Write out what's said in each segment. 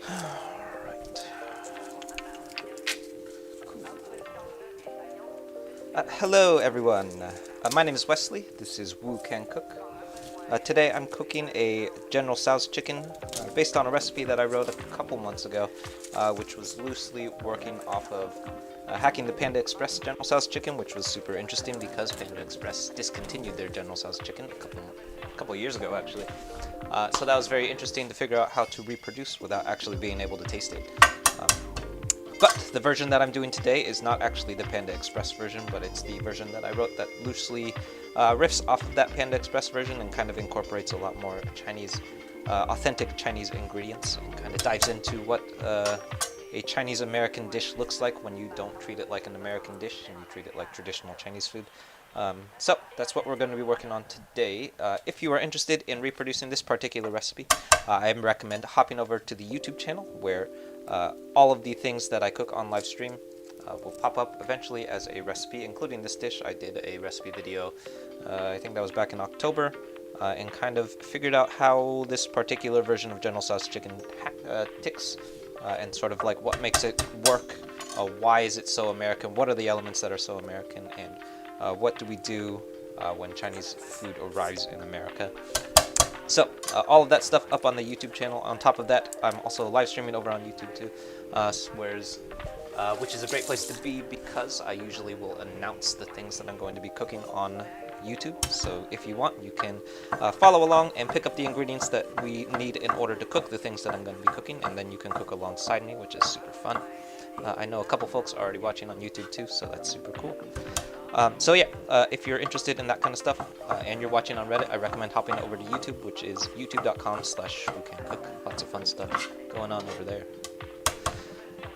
Alright. Cool. Hello everyone. My name is Wesley. This is Woo Can Cook. Today I'm cooking a General Tso's chicken based on a recipe that I wrote a couple months ago, which was loosely working off of hacking the Panda Express General Tso's chicken, which was super interesting because Panda Express discontinued their General Tso's chicken a couple years ago actually. So that was very interesting to figure out how to reproduce without actually being able to taste it. But the version that I'm doing today is not actually the Panda Express version, but it's the version that I wrote that loosely riffs off of that Panda Express version and kind of incorporates a lot more Chinese, authentic Chinese ingredients and kind of dives into what a Chinese American dish looks like when you don't treat it like an American dish and you treat it like traditional Chinese food. So that's what we're going to be working on today. If you are interested in reproducing this particular recipe, I recommend hopping over to the YouTube channel where all of the things that I cook on live stream will pop up eventually as a recipe, including this dish. I did a recipe video, I think that was back in October, and kind of figured out how this particular version of General Tso's chicken ticks, and sort of like what makes it work, why is it so American, what are the elements that are so American, and what do we do when Chinese food arrives in America. So, all of that stuff up on the YouTube channel. On top of that, I'm also live streaming over on YouTube too, which is a great place to be because I usually will announce the things that I'm going to be cooking on YouTube. So if you want, you can follow along and pick up the ingredients that we need in order to cook the things that I'm going to be cooking, and then you can cook alongside me, which is super fun. I know a couple folks are already watching on YouTube too, so that's super cool. So yeah, if you're interested in that kind of stuff and you're watching on Reddit, I recommend hopping over to YouTube, which is youtube.com/whocancook. Lots of fun stuff going on over there.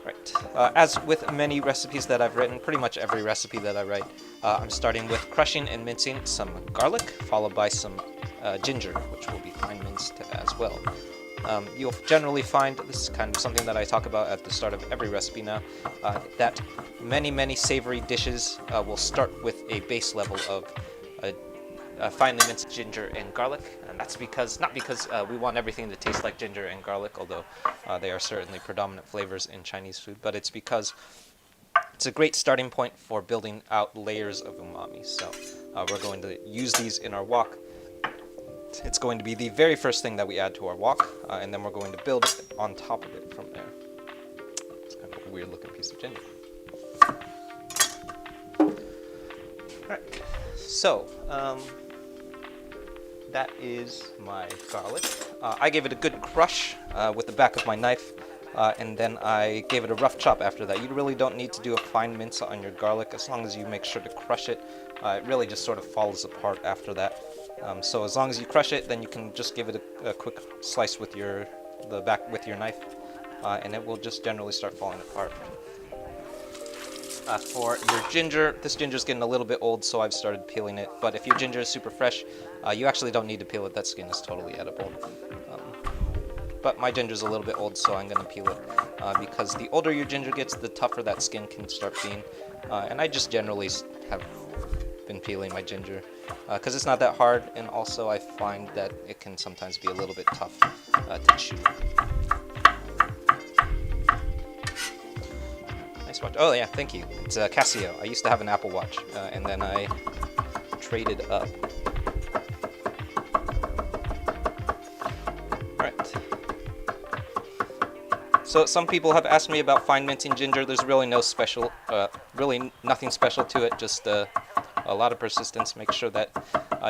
Right. As with many recipes that I've written, pretty much every recipe that I write, I'm starting with crushing and mincing some garlic, followed by some ginger, which will be fine minced as well. You'll generally find, this is kind of something that I talk about at the start of every recipe now, that many savory dishes will start with a base level of finely minced ginger and garlic, and that's because, not because we want everything to taste like ginger and garlic, although they are certainly predominant flavors in Chinese food, but it's because it's a great starting point for building out layers of umami. So we're going to use these in our wok. It's going to be the very first thing that we add to our wok, and then we're going to build on top of it from there. It's kind of a weird looking piece of ginger. Alright, so that is my garlic. I gave it a good crush with the back of my knife, and then I gave it a rough chop after that. You really don't need to do a fine mince on your garlic as long as you make sure to crush it. It really just sort of falls apart after that. So as long as you crush it, then you can just give it a quick slice with the back with your knife, and it will just generally start falling apart. For your ginger, this ginger is getting a little bit old, so I've started peeling it. But if your ginger is super fresh, you actually don't need to peel it. That skin is totally edible. But my ginger is a little bit old, so I'm going to peel it because the older your ginger gets, the tougher that skin can start being. And I just generally have been peeling my ginger because it's not that hard, and also I find that it can sometimes be a little bit tough to chew. Nice watch. Oh yeah, thank you. It's a Casio. I used to have an Apple Watch, and then I traded up. Alright. So some people have asked me about fine mincing ginger. There's really really nothing special to it, just a lot of persistence. Make sure that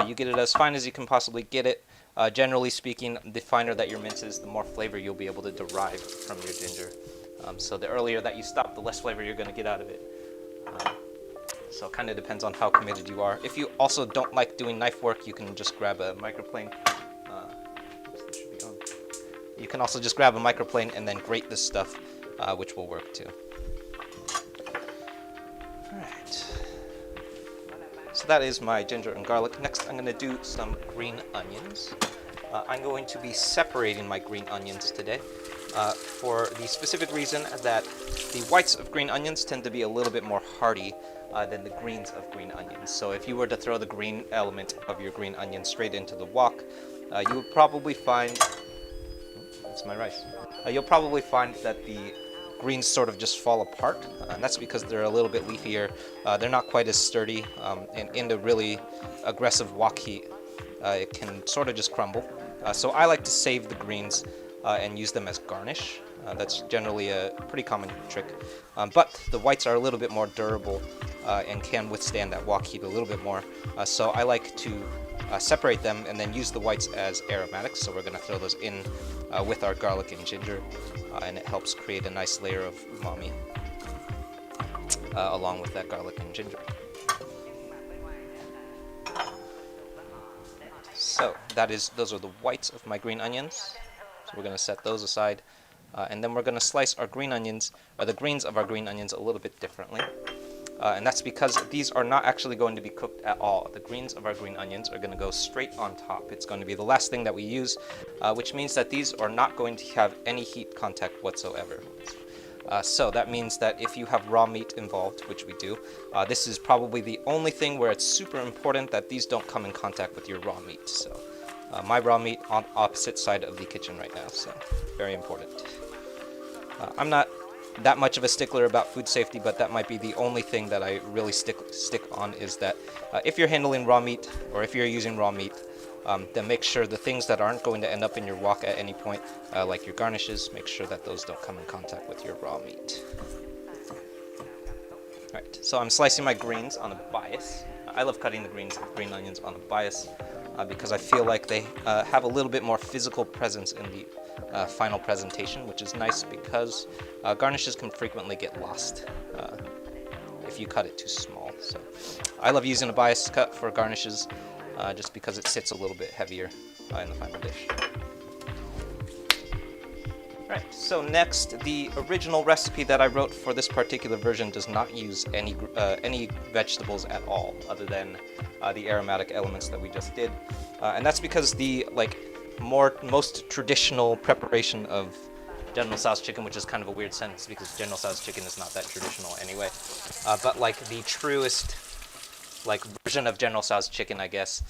you get it as fine as you can possibly get it. Generally speaking, the finer that your mince is, the more flavor you'll be able to derive from your ginger. So the earlier that you stop, the less flavor you're going to get out of it. So it kind of depends on how committed you are. If you also don't like doing knife work, you can just grab a microplane. You can also just grab a microplane and then grate this stuff, which will work too. Alright. So that is my ginger and garlic. Next, I'm going to do some green onions. I'm going to be separating my green onions today for the specific reason that the whites of green onions tend to be a little bit more hardy than the greens of green onions. So if you were to throw the green element of your green onion straight into the wok, you would probably find That's my rice. You'll probably find that the greens sort of just fall apart, and that's because they're a little bit leafier. They're not quite as sturdy, and in the really aggressive wok heat, it can sort of just crumble. So I like to save the greens and use them as garnish. That's generally a pretty common trick. But the whites are a little bit more durable and can withstand that wok heat a little bit more. So I like to separate them and then use the whites as aromatics. So we're going to throw those in with our garlic and ginger, and it helps create a nice layer of umami along with that garlic and ginger. So those are the whites of my green onions. So we're going to set those aside. And then we're going to slice our green onions, or the greens of our green onions, a little bit differently. And that's because these are not actually going to be cooked at all. The greens of our green onions are going to go straight on top. It's going to be the last thing that we use, which means that these are not going to have any heat contact whatsoever. So that means that if you have raw meat involved, which we do, this is probably the only thing where it's super important that these don't come in contact with your raw meat. So my raw meat on opposite side of the kitchen right now, so very important. I'm not that much of a stickler about food safety, but that might be the only thing that I really stick on, is that if you're handling raw meat, or if you're using raw meat, then make sure the things that aren't going to end up in your wok at any point, like your garnishes, make sure that those don't come in contact with your raw meat. Alright, so I'm slicing my greens on a bias. I love cutting the green onions on a bias because I feel like they have a little bit more physical presence in the final presentation, which is nice because garnishes can frequently get lost if you cut it too small. So I love using a bias cut for garnishes just because it sits a little bit heavier in the final dish. Right, so next, the original recipe that I wrote for this particular version does not use any vegetables at all, other than the aromatic elements that we just did, and that's because the most traditional preparation of General Tso's chicken, which is kind of a weird sentence because General Tso's chicken is not that traditional anyway, but like the truest version of General Tso's chicken, I guess,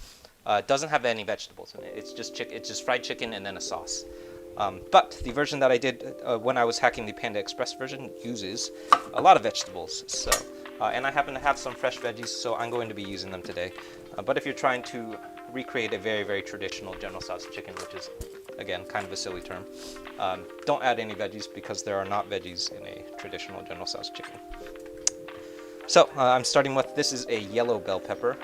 doesn't have any vegetables in it. It's just fried chicken and then a sauce. But the version that I did when I was hacking the Panda Express version uses a lot of vegetables. So, and I happen to have some fresh veggies, so I'm going to be using them today. But if you're trying to recreate a very, very traditional General Tso's chicken, which is, again, kind of a silly term, don't add any veggies because there are not veggies in a traditional General Tso's chicken. So I'm starting with, this is a yellow bell pepper.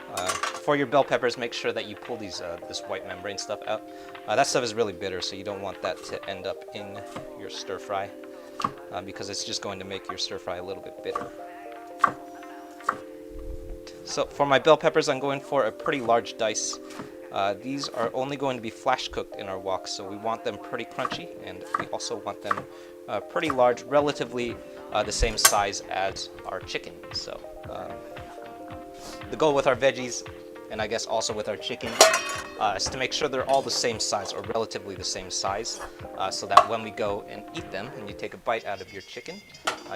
For your bell peppers, make sure that you pull this white membrane stuff out. That stuff is really bitter, so you don't want that to end up in your stir fry because it's just going to make your stir fry a little bit bitter. So for my bell peppers, I'm going for a pretty large dice. These are only going to be flash cooked in our wok, so we want them pretty crunchy, and we also want them pretty large, relatively the same size as our chicken. So the goal with our veggies, and I guess also with our chicken, is to make sure they're all the same size, or relatively the same size, so that when we go and eat them and you take a bite out of your chicken,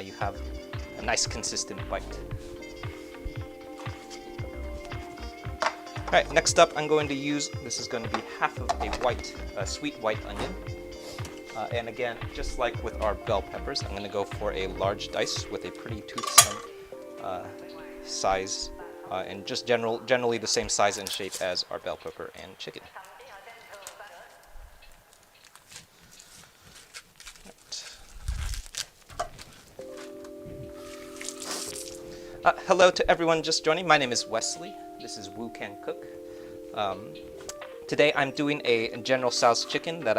you have a nice consistent bite. Alright, next up I'm going to use, this is going to be half of a sweet white onion. And again, just like with our bell peppers, I'm going to go for a large dice with a pretty toothsome size, and just generally the same size and shape as our bell pepper and chicken. Hello to everyone just joining. My name is Wesley. This is Woo Can Cook. Today I'm doing a General Tso's chicken that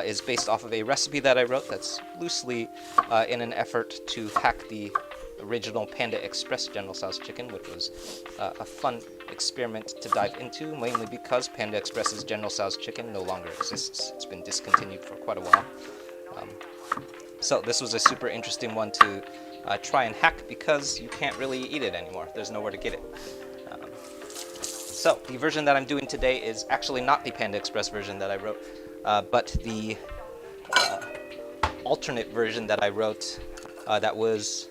is based off of a recipe that I wrote that's loosely in an effort to hack the original Panda Express General Tso's chicken, which was a fun experiment to dive into, mainly because Panda Express's General Tso's chicken no longer exists. It's been discontinued for quite a while. So this was a super interesting one to try and hack because you can't really eat it anymore. There's nowhere to get it. So the version that I'm doing today is actually not the Panda Express version that I wrote, but the alternate version that I wrote that was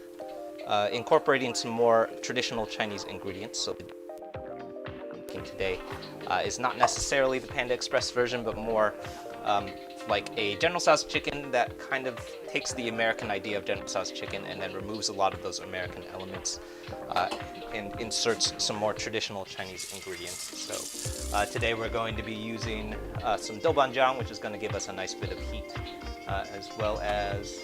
incorporating some more traditional Chinese ingredients. So today is not necessarily the Panda Express version, but more like a General Tso's chicken that kind of takes the American idea of General Tso's chicken and then removes a lot of those American elements and inserts some more traditional Chinese ingredients. So today we're going to be using some doubanjiang, which is going to give us a nice bit of heat, as well as,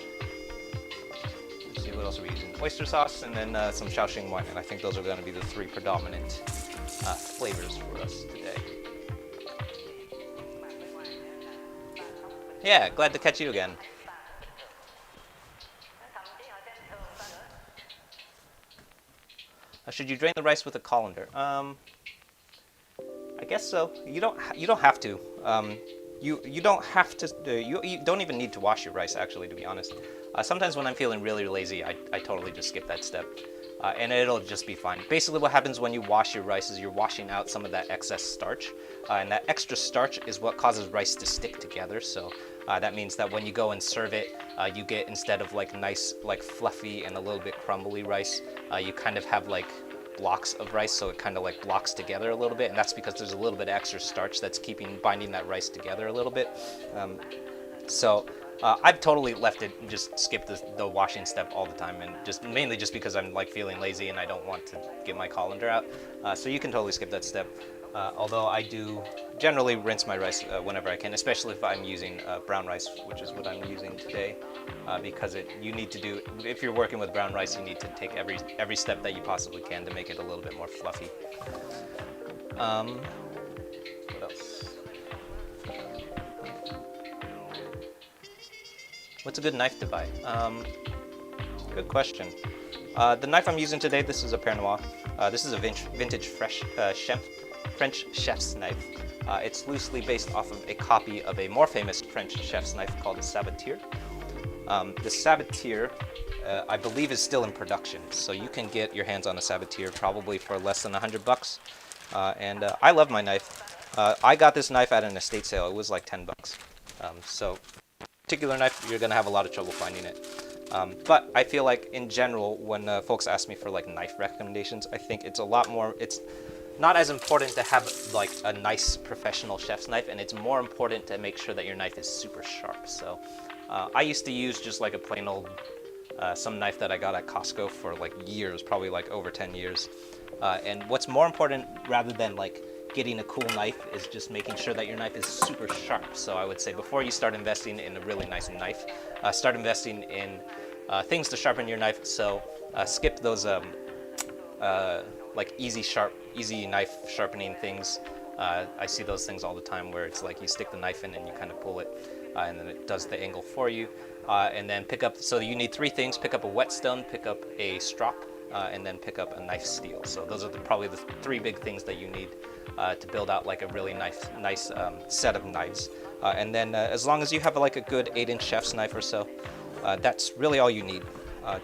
let's see, what else are we using? Oyster sauce, and then some Shaoxing wine, and I think those are going to be the three predominant flavors for us today. Yeah, glad to catch you again. Should you drain the rice with a colander? I guess so. You don't have to. You don't have to. You don't even need to wash your rice, actually, to be honest. Sometimes when I'm feeling really lazy, I totally just skip that step, and it'll just be fine. Basically, what happens when you wash your rice is you're washing out some of that excess starch, and that extra starch is what causes rice to stick together. So that means that when you go and serve it, you get, instead of like nice, like fluffy and a little bit crumbly rice, you kind of have like blocks of rice, so it kind of like blocks together a little bit, and that's because there's a little bit of extra starch that's binding that rice together a little bit. I've totally left it, just skip the washing step all the time, and mainly just because I'm like feeling lazy and I don't want to get my colander out. So you can totally skip that step. Although I do generally rinse my rice whenever I can, especially if I'm using brown rice, which is what I'm using today, because you need to do, if you're working with brown rice, you need to take every step that you possibly can to make it a little bit more fluffy. What else? What's a good knife to buy? Good question. The knife I'm using today, this is a Père Noir. This is a vintage French chef's knife. It's loosely based off of a copy of a more famous French chef's knife called the Sabatier. The Sabatier, I believe, is still in production, so you can get your hands on a Sabatier probably for less than $100. And I love my knife. I got this knife at an estate sale. It was like $10. So particular knife, you're gonna have a lot of trouble finding it. But I feel like in general, when folks ask me for like knife recommendations, I think it's a lot more, it's not as important to have like a nice professional chef's knife, and it's more important to make sure that your knife is super sharp. So I used to use just like a plain old, some knife that I got at Costco for like years, probably like over 10 years. And what's more important rather than like getting a cool knife is just making sure that your knife is super sharp. So I would say before you start investing in a really nice knife, start investing in things to sharpen your knife. So skip those like easy knife sharpening things. I see those things all the time where it's like you stick the knife in and you kind of pull it, and then it does the angle for you. And then pick up, so you need three things: pick up a whetstone, pick up a strop, and then pick up a knife steel. So those are probably the three big things that you need to build out like a really nice set of knives. And then as long as you have like a good 8-inch chef's knife or so, that's really all you need.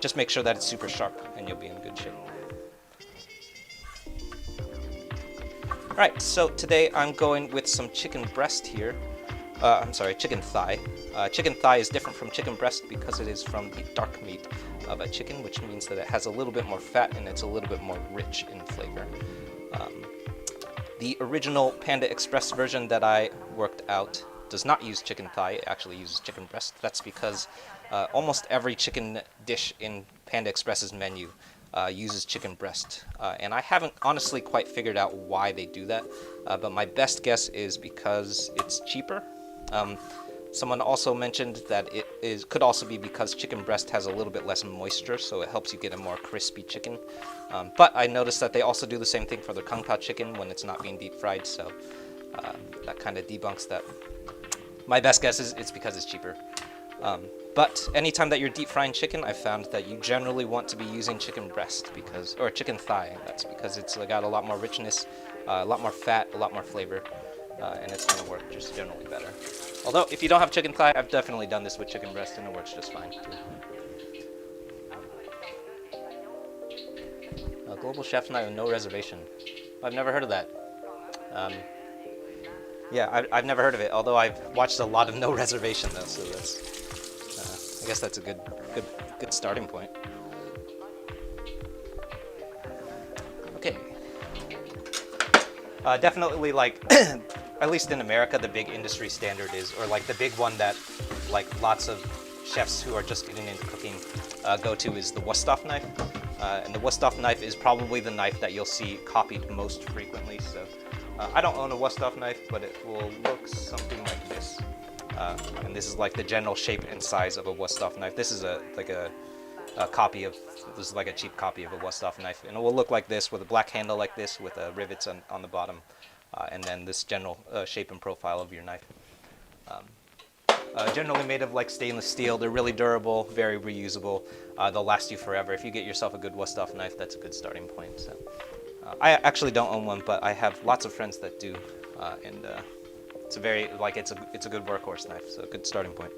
Just make sure that it's super sharp and you'll be in good shape. Alright, so today I'm going with some chicken breast here. I'm sorry, chicken thigh. Chicken thigh is different from chicken breast because it is from the dark meat of a chicken, which means that it has a little bit more fat and it's a little bit more rich in flavor. The original Panda Express version that I worked out does not use chicken thigh, it actually uses chicken breast. That's because almost every chicken dish in Panda Express's menu uses chicken breast. And I haven't honestly quite figured out why they do that, but my best guess is because it's cheaper. Someone also mentioned that could also be because chicken breast has a little bit less moisture, so it helps you get a more crispy chicken. But I noticed that they also do the same thing for their Kung Pao chicken when it's not being deep fried, so that kind of debunks that. My best guess is it's because it's cheaper. But anytime that you're deep frying chicken, I've found that you generally want to be using chicken breast or chicken thigh. That's because it's got a lot more richness, a lot more fat, a lot more flavor, and it's going to work just generally better. Although, if you don't have chicken thigh, I've definitely done this with chicken breast and it works just fine too. A global chef's knife with no reservation. I've never heard of that. Yeah, I've never heard of it, although I've watched a lot of no reservation though, so that's, I guess that's a good starting point. Okay. Definitely like at least in America, the big industry standard is, or like the big one that like lots of chefs who are just getting into cooking go to is the Wusthof knife. And the Wusthof knife is probably the knife that you'll see copied most frequently. So I don't own a Wusthof knife, but it will look something like this. And this is like the general shape and size of a Wusthof knife. This is like a copy of, this is like a cheap copy of a Wusthof knife, and it will look like this with a black handle like this with rivets on the bottom, and then this general shape and profile of your knife. Generally made of like stainless steel. They're really durable, very reusable. They'll last you forever. If you get yourself a good Wusthof knife, that's a good starting point. So, I actually don't own one, but I have lots of friends that do, and it's a very it's a good workhorse knife, so a good starting point.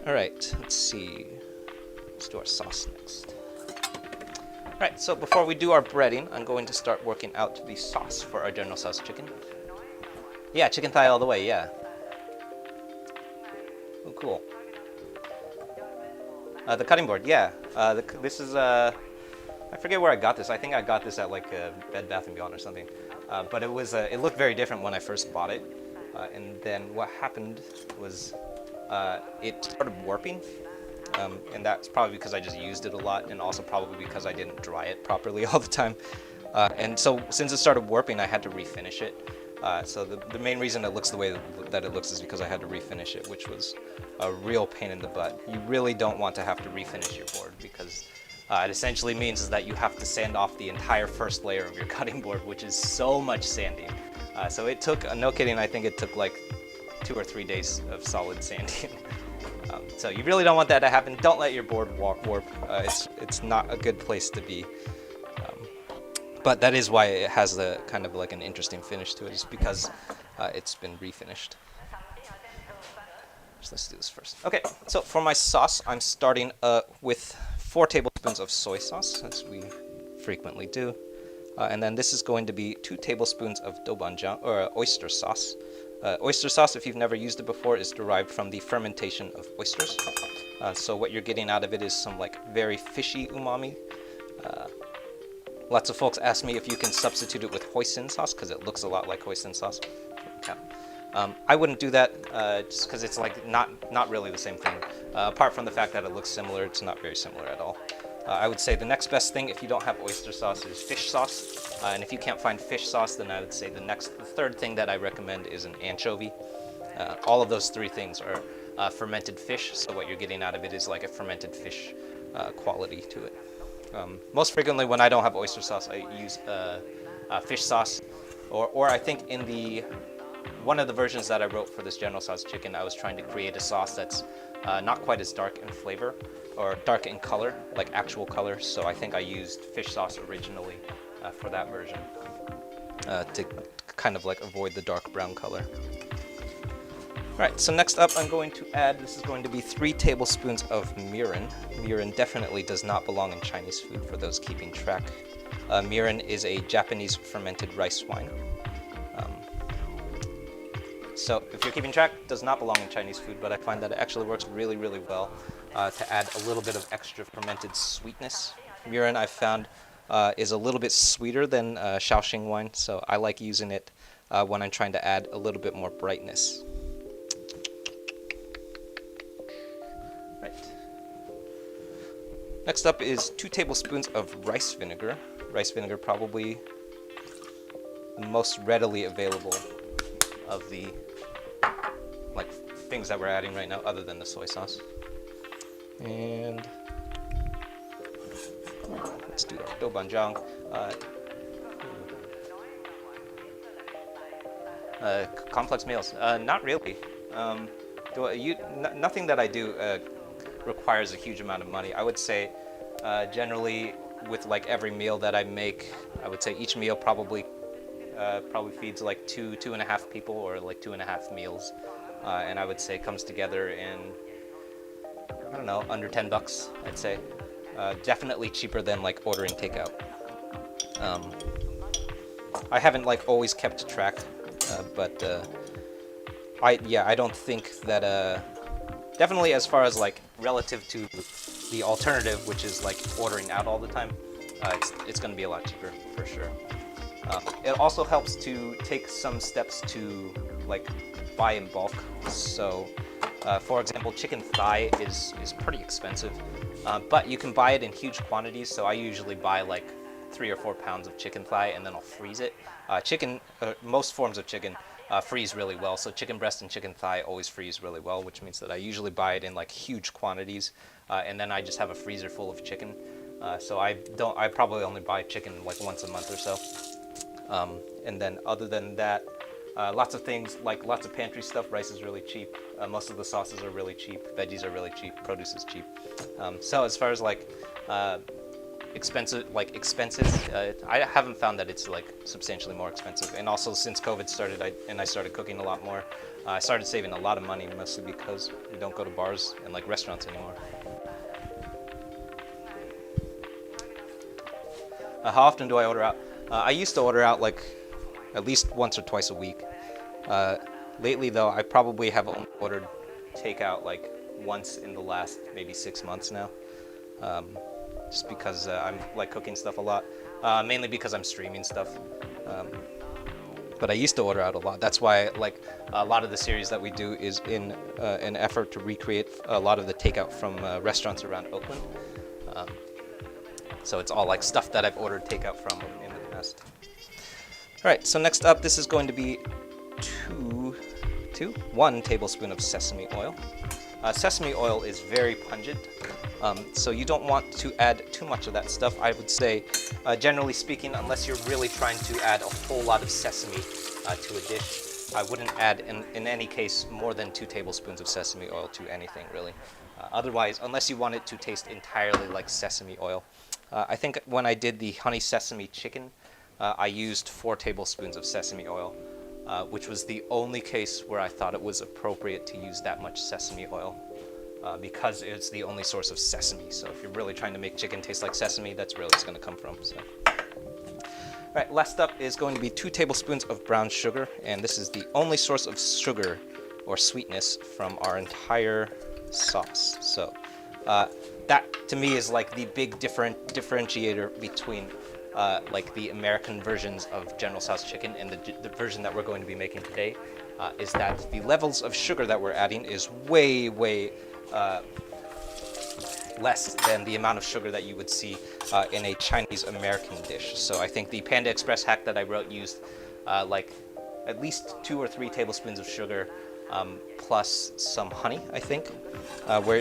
All right, let's see. Let's do our sauce next. All right, so before we do our breading, I'm going to start working out the sauce for our General Tso's chicken. Yeah, chicken thigh all the way. Yeah. Oh, cool. The cutting board, yeah. This is I forget where I got this. I think I got this at like Bed Bath & Beyond or something. But it was it looked very different when I first bought it. And then what happened was it started warping. And that's probably because I just used it a lot, and also probably because I didn't dry it properly all the time. And so since it started warping, I had to refinish it. So the main reason it looks the way that it looks is because I had to refinish it, which was a real pain in the butt. You really don't want to have to refinish your board, because it essentially means is that you have to sand off the entire first layer of your cutting board, which is so much sanding. So it took, no kidding, I think it took like 2 or 3 days of solid sanding. So you really don't want that to happen. Don't let your board warp. It's not a good place to be. But that is why it has the kind of like an interesting finish to it, is because it's been refinished. So let's do this first. Okay, so for my sauce, I'm starting with 4 tablespoons of soy sauce, as we frequently do. And then this is going to be 2 tablespoons of doubanjiang, or oyster sauce. Oyster sauce, if you've never used it before, is derived from the fermentation of oysters. So what you're getting out of it is some like very fishy umami. Lots of folks ask me if you can substitute it with hoisin sauce, because it looks a lot like hoisin sauce. I wouldn't do that, just because it's like not really the same thing. Apart from the fact that it looks similar, it's not very similar at all. I would say the next best thing, if you don't have oyster sauce, is fish sauce. And if you can't find fish sauce, then I would say the third thing that I recommend is an anchovy. All of those 3 things are fermented fish, so what you're getting out of it is like a fermented fish quality to it. Most frequently when I don't have oyster sauce, I use fish sauce, or I think in one of the versions that I wrote for this General Tso's chicken, I was trying to create a sauce that's not quite as dark in flavor, or dark in color, like actual color. So I think I used fish sauce originally for that version to kind of like avoid the dark brown color. Alright, so next up I'm going to add, this is going to be 3 tablespoons of mirin. Mirin definitely does not belong in Chinese food, for those keeping track. Mirin is a Japanese fermented rice wine. So if you're keeping track, it does not belong in Chinese food, but I find that it actually works really, really well to add a little bit of extra fermented sweetness. Mirin, I've found, is a little bit sweeter than Shaoxing wine, so I like using it when I'm trying to add a little bit more brightness. Right. Next up is 2 tablespoons of rice vinegar. Rice vinegar, probably the most readily available of the like things that we're adding right now, other than the soy sauce. And let's do our doubanjiang. Complex meals? Not really. Nothing that I do requires a huge amount of money. I would say generally with like every meal that I make, I would say each meal probably feeds like 2.5 people, or like 2.5 meals. And I would say comes together in, I don't know, under $10, I'd say. Definitely cheaper than like ordering takeout. I haven't like always kept track, but I don't think that, definitely as far as like relative to the alternative, which is like ordering out all the time, it's going to be a lot cheaper for sure. It also helps to take some steps to like buy in bulk. So, for example, chicken thigh is pretty expensive, but you can buy it in huge quantities. So I usually buy like 3 or 4 pounds of chicken thigh, and then I'll freeze it. Most forms of chicken freeze really well. So chicken breast and chicken thigh always freeze really well, which means that I usually buy it in like huge quantities, and then I just have a freezer full of chicken. So I probably only buy chicken like once a month or so. And then other than that, lots of things, like lots of pantry stuff. Rice is really cheap. Most of the sauces are really cheap. Veggies are really cheap. Produce is cheap. So as far as like expenses, I haven't found that it's like substantially more expensive. And also since COVID started, I started cooking a lot more. I started saving a lot of money, mostly because we don't go to bars and like restaurants anymore. How often do I order out? I used to order out like at least once or twice a week. Lately though, I probably have only ordered takeout like once in the last maybe 6 months now. Just because I'm like cooking stuff a lot, mainly because I'm streaming stuff. But I used to order out a lot. That's why like a lot of the series that we do is in an effort to recreate a lot of the takeout from restaurants around Oakland. So it's all like stuff that I've ordered takeout from in the past. All right, so next up, this is going to be 1 tablespoon of sesame oil. Sesame oil is very pungent, so you don't want to add too much of that stuff. I would say, generally speaking, unless you're really trying to add a whole lot of sesame to a dish, I wouldn't add, in any case, more than 2 tablespoons of sesame oil to anything, really. Otherwise, unless you want it to taste entirely like sesame oil. I think when I did the honey sesame chicken, I used 4 tablespoons of sesame oil, which was the only case where I thought it was appropriate to use that much sesame oil, because it's the only source of sesame. So if you're really trying to make chicken taste like sesame, that's where it's going to come from. So. All right, last up is going to be 2 tablespoons of brown sugar, and this is the only source of sugar or sweetness from our entire sauce. So that to me is like the big differentiator between like the American versions of General Tso's chicken and the version that we're going to be making today, is that the levels of sugar that we're adding is way less than the amount of sugar that you would see in a Chinese American dish. So I think the Panda Express hack that I wrote used like at least 2 or 3 tablespoons of sugar plus some honey, I think,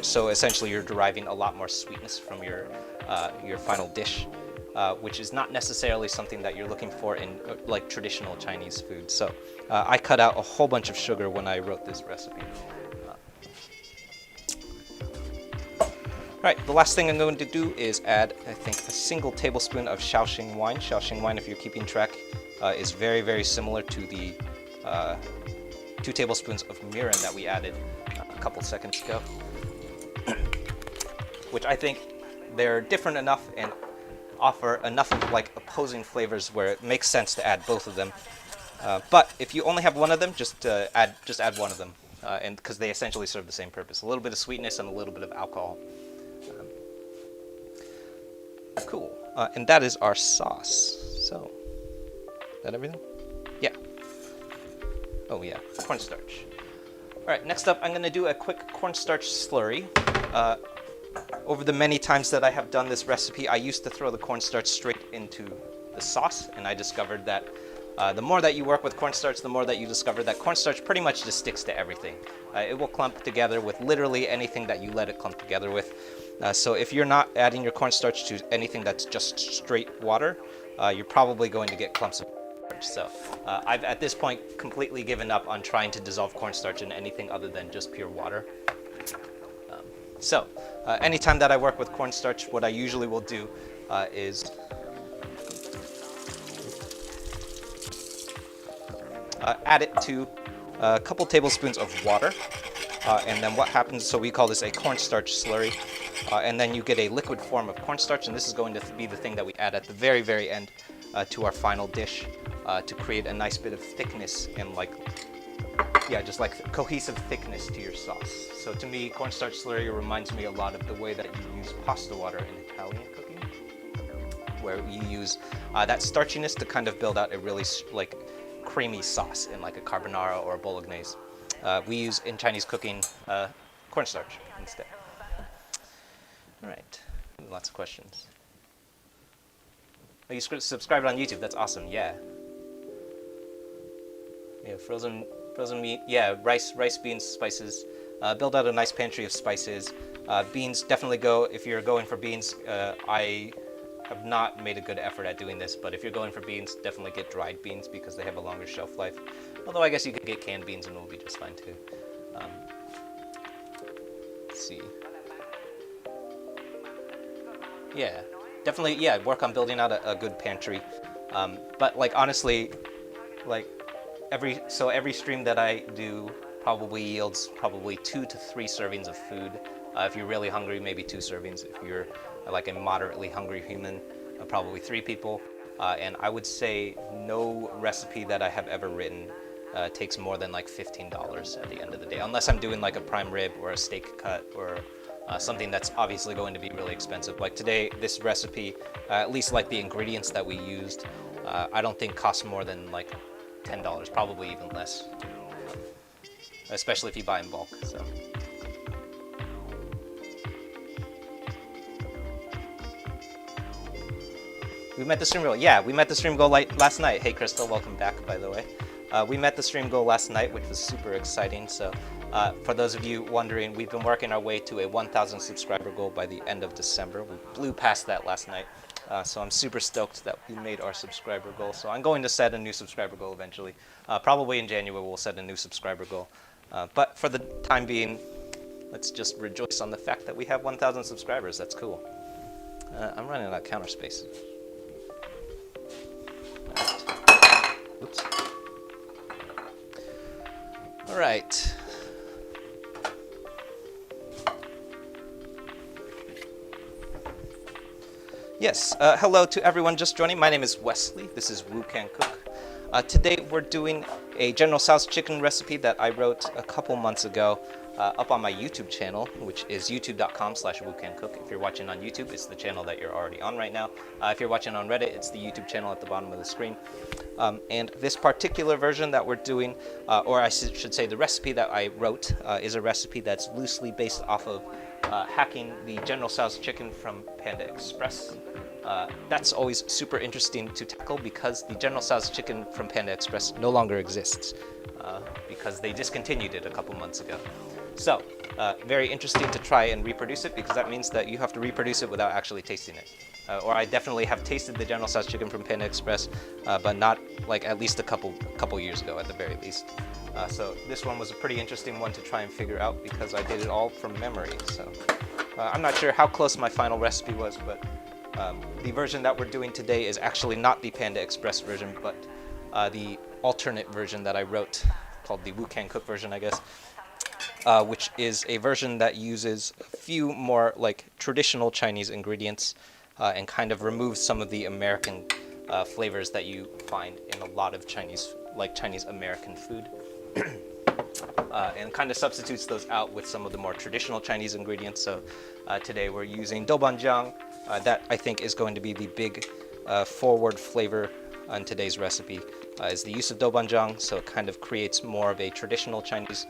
so essentially you're deriving a lot more sweetness from your final dish, which is not necessarily something that you're looking for in like traditional Chinese food. So I cut out a whole bunch of sugar when I wrote this recipe. All right, the last thing I'm going to do is add, I think, a single tablespoon of Shaoxing wine. Shaoxing wine, if you're keeping track, is very similar to the 2 tablespoons of Mirin that we added a couple seconds ago, which I think they're different enough and offer enough of like opposing flavors where it makes sense to add both of them. But if you only have one of them, just add one of them, and because they essentially serve the same purpose: a little bit of sweetness and a little bit of alcohol. Cool. And that is our sauce. So, is that everything? Yeah. Oh yeah, cornstarch. All right, next up I'm going to do a quick cornstarch slurry. Over the many times that I have done this recipe, I used to throw the cornstarch straight into the sauce, and I discovered that the more that you work with cornstarch, the more that you discover that cornstarch pretty much just sticks to everything. It will clump together with literally anything that you let it clump together with. So if you're not adding your cornstarch to anything that's just straight water, you're probably going to get clumps of cornstarch. So I've at this point completely given up on trying to dissolve cornstarch in anything other than just pure water. So anytime that I work with cornstarch, what I usually will do is add it to a couple tablespoons of water, and then what happens, so we call this a cornstarch slurry, and then you get a liquid form of cornstarch, and this is going to be the thing that we add at the very end to our final dish to create a nice bit of thickness and just like cohesive thickness to your sauce. So to me, cornstarch slurry reminds me a lot of the way that you use pasta water in Italian cooking, where you use that starchiness to kind of build out a really like creamy sauce in like a carbonara or a bolognese. We use in Chinese cooking cornstarch instead. All right, lots of questions. Oh, you subscribed on YouTube. That's awesome. Yeah. Yeah, frozen meat. Yeah, rice, beans, spices. Build out a nice pantry of spices. Beans, definitely go, if you're going for beans, I have not made a good effort at doing this, but if you're going for beans, definitely get dried beans because they have a longer shelf life. Although I guess you could get canned beans and it will be just fine too. Let's see. Yeah, definitely, yeah, work on building out a good pantry. But like honestly, like every stream that I do probably yields probably 2 to 3 servings of food. If you're really hungry, maybe 2 servings. If you're like a moderately hungry human, probably 3 people. And I would say no recipe that I have ever written takes more than like $15 at the end of the day, unless I'm doing like a prime rib or a steak cut or something that's obviously going to be really expensive. Like today, this recipe, at least like the ingredients that we used, I don't think costs more than like $10, probably even less, especially if you buy in bulk. So. We met the stream goal. Yeah, we met the stream goal last night. Hey, Crystal, welcome back, by the way. We met the stream goal last night, which was super exciting. So for those of you wondering, we've been working our way to a 1,000 subscriber goal by the end of December. We blew past that last night. So I'm super stoked that we made our subscriber goal. So I'm going to set a new subscriber goal eventually. Probably in January, we'll set a new subscriber goal. But for the time being, let's just rejoice on the fact that we have 1,000 subscribers. That's cool. I'm running out of counter space. Oops. All right. Yes, hello to everyone just joining. My name is Wesley. This is Woo Can Cook. Today we're doing a General Tso's chicken recipe that I wrote a couple months ago up on my YouTube channel, which is youtube.com/WooCanCook. If you're watching on YouTube, it's the channel that you're already on right now. If you're watching on Reddit, it's the YouTube channel at the bottom of the screen. And this particular version that we're doing, or I should say the recipe that I wrote, is a recipe that's loosely based off of hacking the General Tso's chicken from Panda Express. That's always super interesting to tackle because the General Tso's chicken from Panda Express no longer exists because they discontinued it a couple months ago. So, very interesting to try and reproduce it because that means that you have to reproduce it without actually tasting it. Or I definitely have tasted the General Tso's chicken from Panda Express, but not like at least a couple years ago at the very least. So this one was a pretty interesting one to try and figure out because I did it all from memory. So I'm not sure how close my final recipe was, but the version that we're doing today is actually not the Panda Express version, but the alternate version that I wrote, called the Woo Can Cook version, I guess, which is a version that uses a few more like traditional Chinese ingredients and kind of removes some of the American flavors that you find in a lot of Chinese American food. And kind of substitutes those out with some of the more traditional Chinese ingredients. So today we're using doubanjiang. That I think is going to be the big forward flavor on today's recipe, is the use of doubanjiang. So it kind of creates more of a traditional Chinese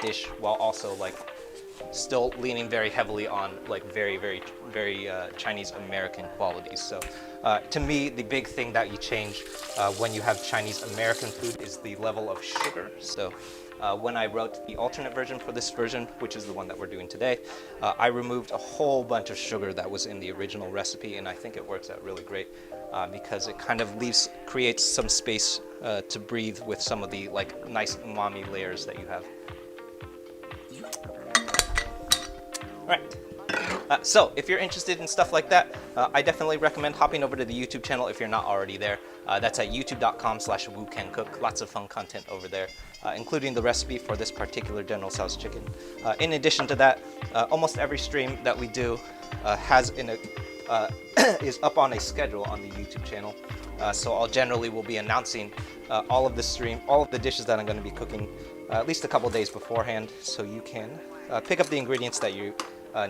dish while also like still leaning very heavily on like very Chinese American qualities. So to me, the big thing that you change when you have Chinese American food is the level of sugar. So when I wrote the alternate version for this version, which is the one that we're doing today, I removed a whole bunch of sugar that was in the original recipe, and I think it works out really great because it kind of creates some space to breathe with some of the like nice umami layers that you have. Alright, so if you're interested in stuff like that, I definitely recommend hopping over to the YouTube channel if you're not already there. That's at youtube.com/WooCanCook. Lots of fun content over there, including the recipe for this particular General Tso's chicken. In addition to that, almost every stream that we do is up on a schedule on the YouTube channel. So I'll generally will be announcing all of the dishes that I'm going to be cooking at least a couple days beforehand, so you can pick up the ingredients that you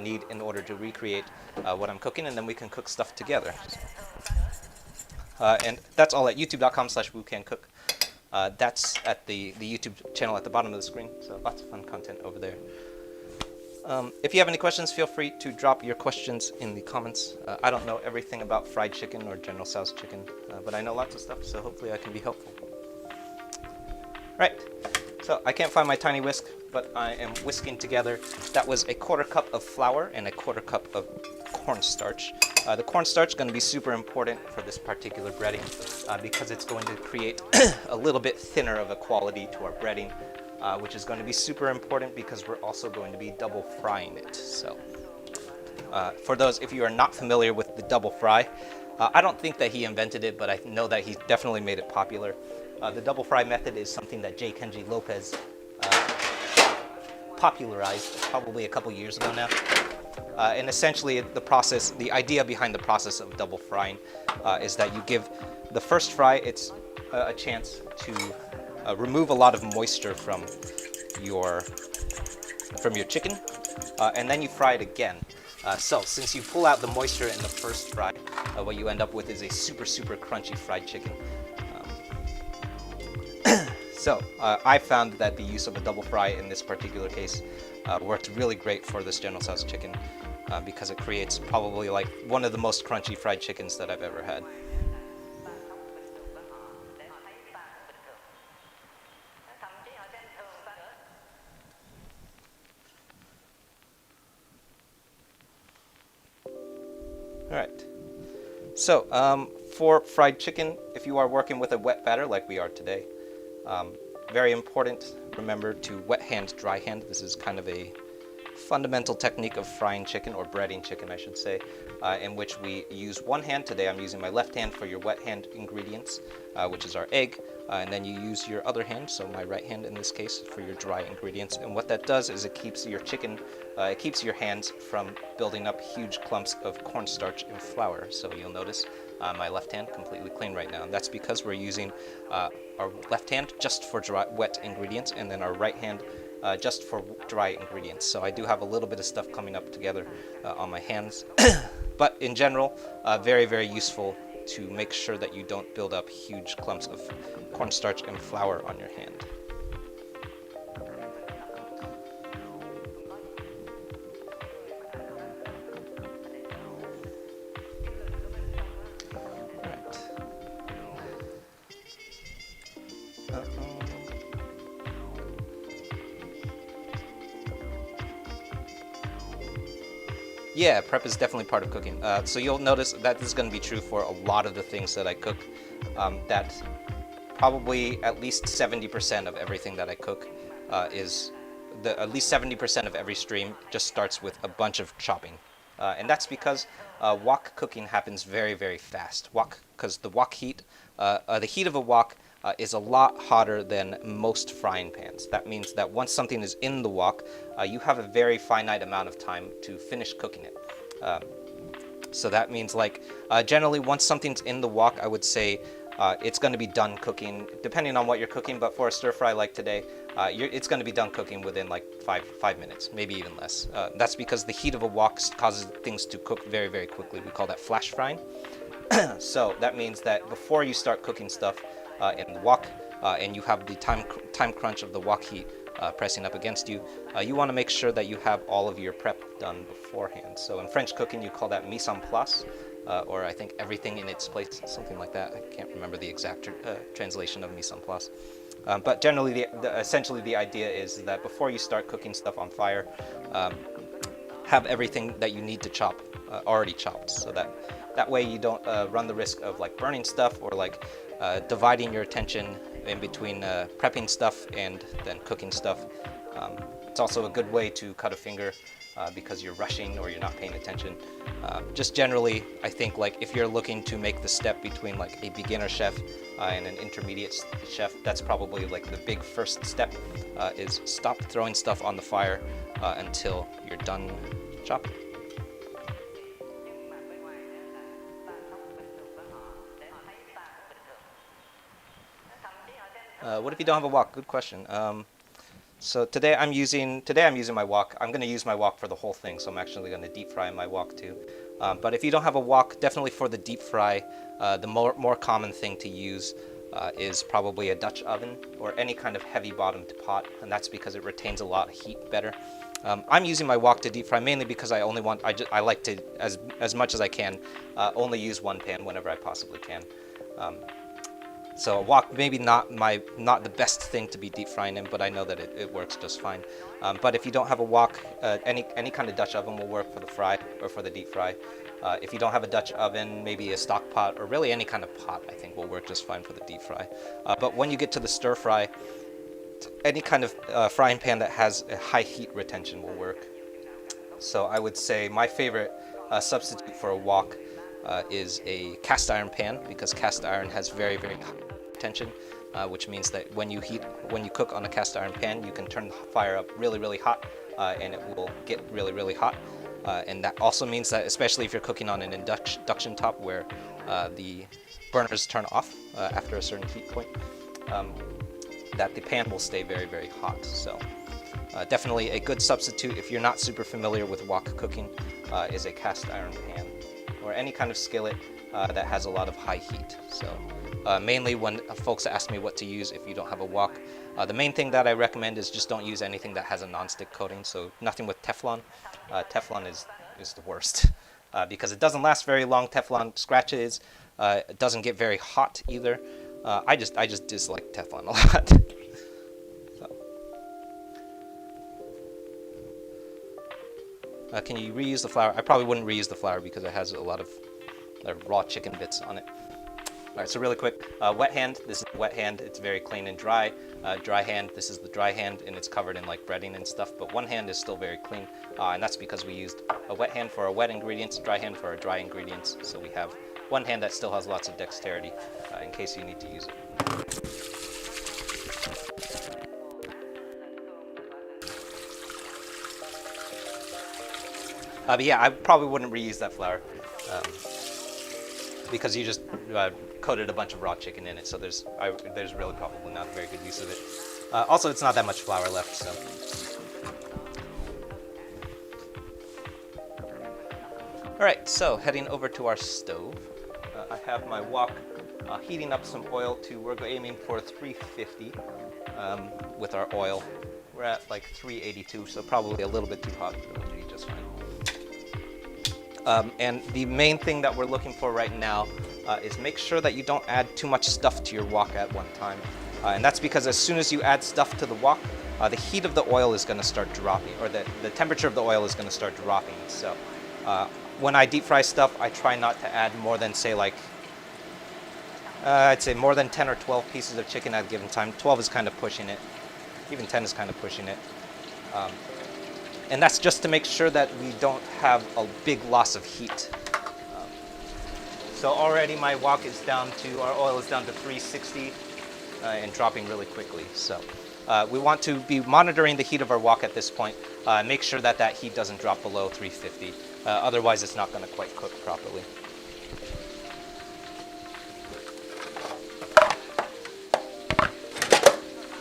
need in order to recreate what I'm cooking, and then we can cook stuff together. And that's all at youtube.com/woocancook. That's at the YouTube channel at the bottom of the screen, so lots of fun content over there. If you have any questions, feel free to drop your questions in the comments. I don't know everything about fried chicken or General Tso's chicken, but I know lots of stuff, so hopefully I can be helpful. Right, so I can't find my tiny whisk, but I am whisking together. That was a 1/4 cup of flour and a 1/4 cup of cornstarch. The cornstarch is going to be super important for this particular breading because it's going to create a little bit thinner of a quality to our breading, which is going to be super important because we're also going to be double frying it. So for those, if you are not familiar with the double fry, I don't think that he invented it, but I know that he definitely made it popular. The double fry method is something that J Kenji Lopez popularized probably a couple years ago now. And essentially the idea behind the process of double frying is that you give the first fry a chance to remove a lot of moisture from your chicken, and then you fry it again. So since you pull out the moisture in the first fry, what you end up with is a super crunchy fried chicken. So I found that the use of a double fry in this particular case worked really great for this General Tso's chicken because it creates probably like one of the most crunchy fried chickens that I've ever had. Alright, so for fried chicken, if you are working with a wet batter like we are today, very important, remember to wet hand, dry hand. This is kind of a fundamental technique of frying chicken, or breading chicken I should say, in which we use one hand. Today I'm using my left hand for your wet hand ingredients, which is our egg, and then you use your other hand, so my right hand in this case, for your dry ingredients. And what that does is it keeps your chicken, it keeps your hands from building up huge clumps of cornstarch and flour. So you'll notice my left hand completely clean right now, and that's because we're using our left hand just for dry, wet ingredients, and then our right hand just for dry ingredients. So I do have a little bit of stuff coming up together on my hands, but in general, very useful to make sure that you don't build up huge clumps of cornstarch and flour on your hand. Yeah, prep is definitely part of cooking. So you'll notice that this is going to be true for a lot of the things that I cook. That probably at least 70% of everything that I cook at least 70% of every stream just starts with a bunch of chopping. And that's because wok cooking happens very fast. Because the wok heat, the heat of a wok is a lot hotter than most frying pans. That means that once something is in the wok, you have a very finite amount of time to finish cooking it. So that means, like, generally once something's in the wok, I would say it's going to be done cooking, depending on what you're cooking. But for a stir fry like today, it's going to be done cooking within like five minutes, maybe even less. That's because the heat of a wok causes things to cook very quickly. We call that flash frying. So that means that before you start cooking stuff in the wok, and you have the time crunch of the wok heat pressing up against you, you want to make sure that you have all of your prep done beforehand. So in French cooking, you call that mise en place, or I think everything in its place, something like that. I can't remember the exact translation of mise en place. But generally, essentially the idea is that before you start cooking stuff on fire, have everything that you need to chop already chopped, so that way you don't run the risk of like burning stuff, or like dividing your attention in between prepping stuff and then cooking stuff. It's also a good way to cut a finger because you're rushing or you're not paying attention. Just generally, I think, like, if you're looking to make the step between like a beginner chef and an intermediate chef, that's probably like the big first step, is stop throwing stuff on the fire until you're done chopping. What if you don't have a wok? Good question. So today I'm using my wok. I'm going to use my wok for the whole thing, so I'm actually going to deep fry my wok too. But if you don't have a wok, definitely for the deep fry, the more common thing to use is probably a Dutch oven or any kind of heavy bottomed pot, and that's because it retains a lot of heat better. I'm using my wok to deep fry mainly because I like to, as much as I can, only use one pan whenever I possibly can. So a wok maybe not the best thing to be deep frying in, but I know that it works just fine. But if you don't have a wok, any kind of Dutch oven will work for the fry or for the deep fry. If you don't have a Dutch oven, maybe a stock pot or really any kind of pot, I think will work just fine for the deep fry. But when you get to the stir fry, any kind of frying pan that has a high heat retention will work. So I would say my favorite substitute for a wok is a cast iron pan, because cast iron has very high retention, which means that when you cook on a cast iron pan, you can turn the fire up really hot, and it will get really hot. And that also means that, especially if you're cooking on an induction top where the burners turn off after a certain heat point, that the pan will stay very hot. So definitely a good substitute if you're not super familiar with wok cooking is a cast iron pan or any kind of skillet that has a lot of high heat. So mainly when folks ask me what to use if you don't have a wok, the main thing that I recommend is just don't use anything that has a non-stick coating, so nothing with Teflon. Teflon is the worst because it doesn't last very long. Teflon scratches, it doesn't get very hot either. I just dislike Teflon a lot. So. Can you reuse the flour? I probably wouldn't reuse the flour because it has a lot of raw chicken bits on it. All right, so really quick, wet hand, this is the wet hand, it's very clean and dry. Dry hand, this is the dry hand, and it's covered in like breading and stuff, but one hand is still very clean, and that's because we used a wet hand for our wet ingredients, a dry hand for our dry ingredients, so we have one hand that still has lots of dexterity in case you need to use it. But yeah, I probably wouldn't reuse that flour because you just coated a bunch of raw chicken in it, so there's really probably not a very good use of it. Also, it's not that much flour left, so. All right, so heading over to our stove. I have my wok heating up some oil to, we're aiming for 350 with our oil. We're at like 382, so probably a little bit too hot, but it'll be just fine. And the main thing that we're looking for right now is make sure that you don't add too much stuff to your wok at one time. And that's because as soon as you add stuff to the wok, the heat of the oil is going to start dropping, or the temperature of the oil is going to start dropping. So when I deep fry stuff, I try not to add more than, say, like, I'd say more than 10 or 12 pieces of chicken at a given time. 12 is kind of pushing it. Even 10 is kind of pushing it. And that's just to make sure that we don't have a big loss of heat. So already my wok is down to, our oil is down to 360 and dropping really quickly. So we want to be monitoring the heat of our wok at this point. Make sure that that heat doesn't drop below 350. Otherwise it's not going to quite cook properly.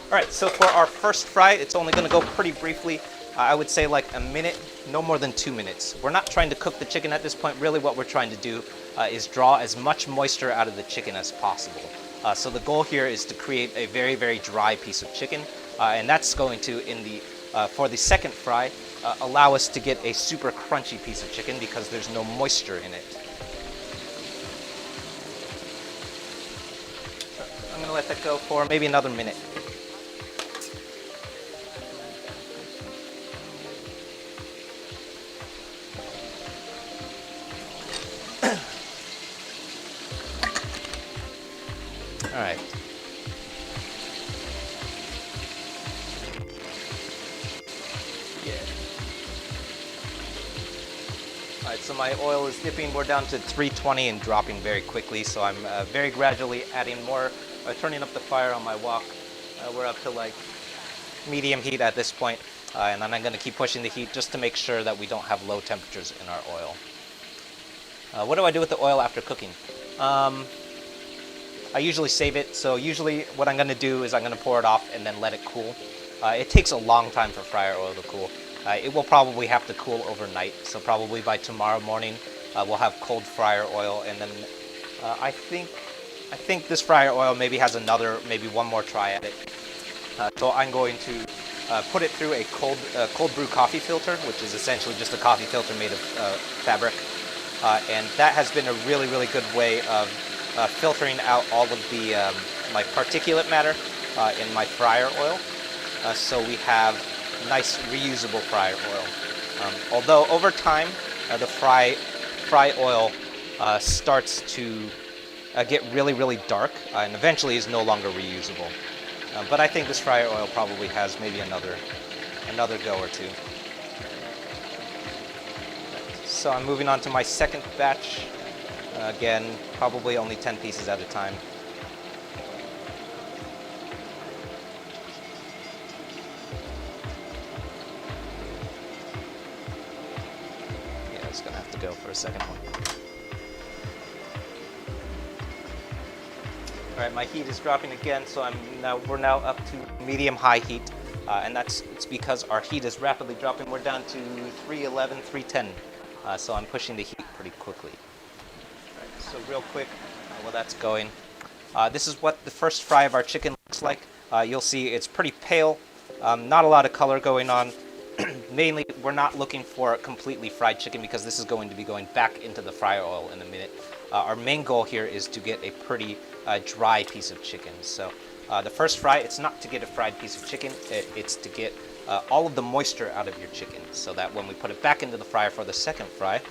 All right, so for our first fry, it's only going to go pretty briefly. I would say like a minute, no more than 2 minutes. We're not trying to cook the chicken at this point. Really what we're trying to do is draw as much moisture out of the chicken as possible. So the goal here is to create a very dry piece of chicken. And that's going to, for the second fry, allow us to get a super crunchy piece of chicken because there's no moisture in it. So I'm gonna let that go for maybe another minute. All right. Yeah. All right, so my oil is dipping. We're down to 320 and dropping very quickly. So I'm very gradually adding more, turning up the fire on my wok. We're up to like medium heat at this point. And then I'm gonna keep pushing the heat just to make sure that we don't have low temperatures in our oil. What do I do with the oil after cooking? I usually save it, so usually what I'm going to do is I'm going to pour it off and then let it cool. It takes a long time for fryer oil to cool. It will probably have to cool overnight, so probably by tomorrow morning we'll have cold fryer oil, and then I think this fryer oil maybe has maybe one more try at it. So I'm going to put it through a cold brew coffee filter, which is essentially just a coffee filter made of fabric, and that has been a really good way of filtering out all of the like particulate matter in my fryer oil. So we have nice reusable fryer oil. Although over time the fry oil starts to get really dark and eventually is no longer reusable. But I think this fryer oil probably has maybe another go or two. So I'm moving on to my second batch. Again, probably only 10 pieces at a time. Yeah, it's gonna have to go for a second one. All right, my heat is dropping again, so we're now up to medium-high heat, and it's because our heat is rapidly dropping. We're down to 311, 310, so I'm pushing the heat pretty quickly. All right, so real quick, while that's going, this is what the first fry of our chicken looks like. You'll see it's pretty pale, not a lot of color going on. Mainly, we're not looking for a completely fried chicken because this is going to be going back into the fryer oil in a minute. Our main goal here is to get a pretty dry piece of chicken. So the first fry, it's not to get a fried piece of chicken, it's to get all of the moisture out of your chicken, so that when we put it back into the fryer for the second fry,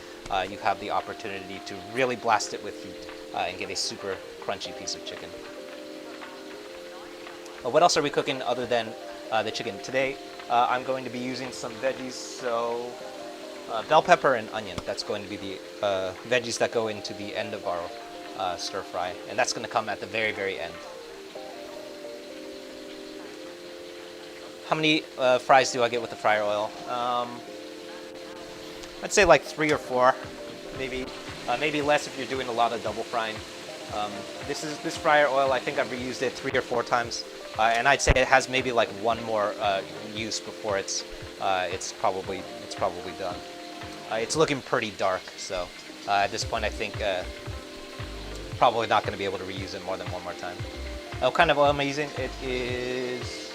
you have the opportunity to really blast it with heat and get a super crunchy piece of chicken. What else are we cooking other than the chicken? Today, I'm going to be using some veggies, so bell pepper and onion. That's going to be the veggies that go into the end of our stir fry, and that's going to come at the very end. How many fries do I get with the fryer oil? I'd say like 3 or 4, maybe less if you're doing a lot of double frying. This fryer oil, I think I've reused it 3 or 4 times, and I'd say it has maybe like one more use before it's probably done. It's looking pretty dark, so at this point I think probably not going to be able to reuse it more than one more time. What kind of oil am I using? It is,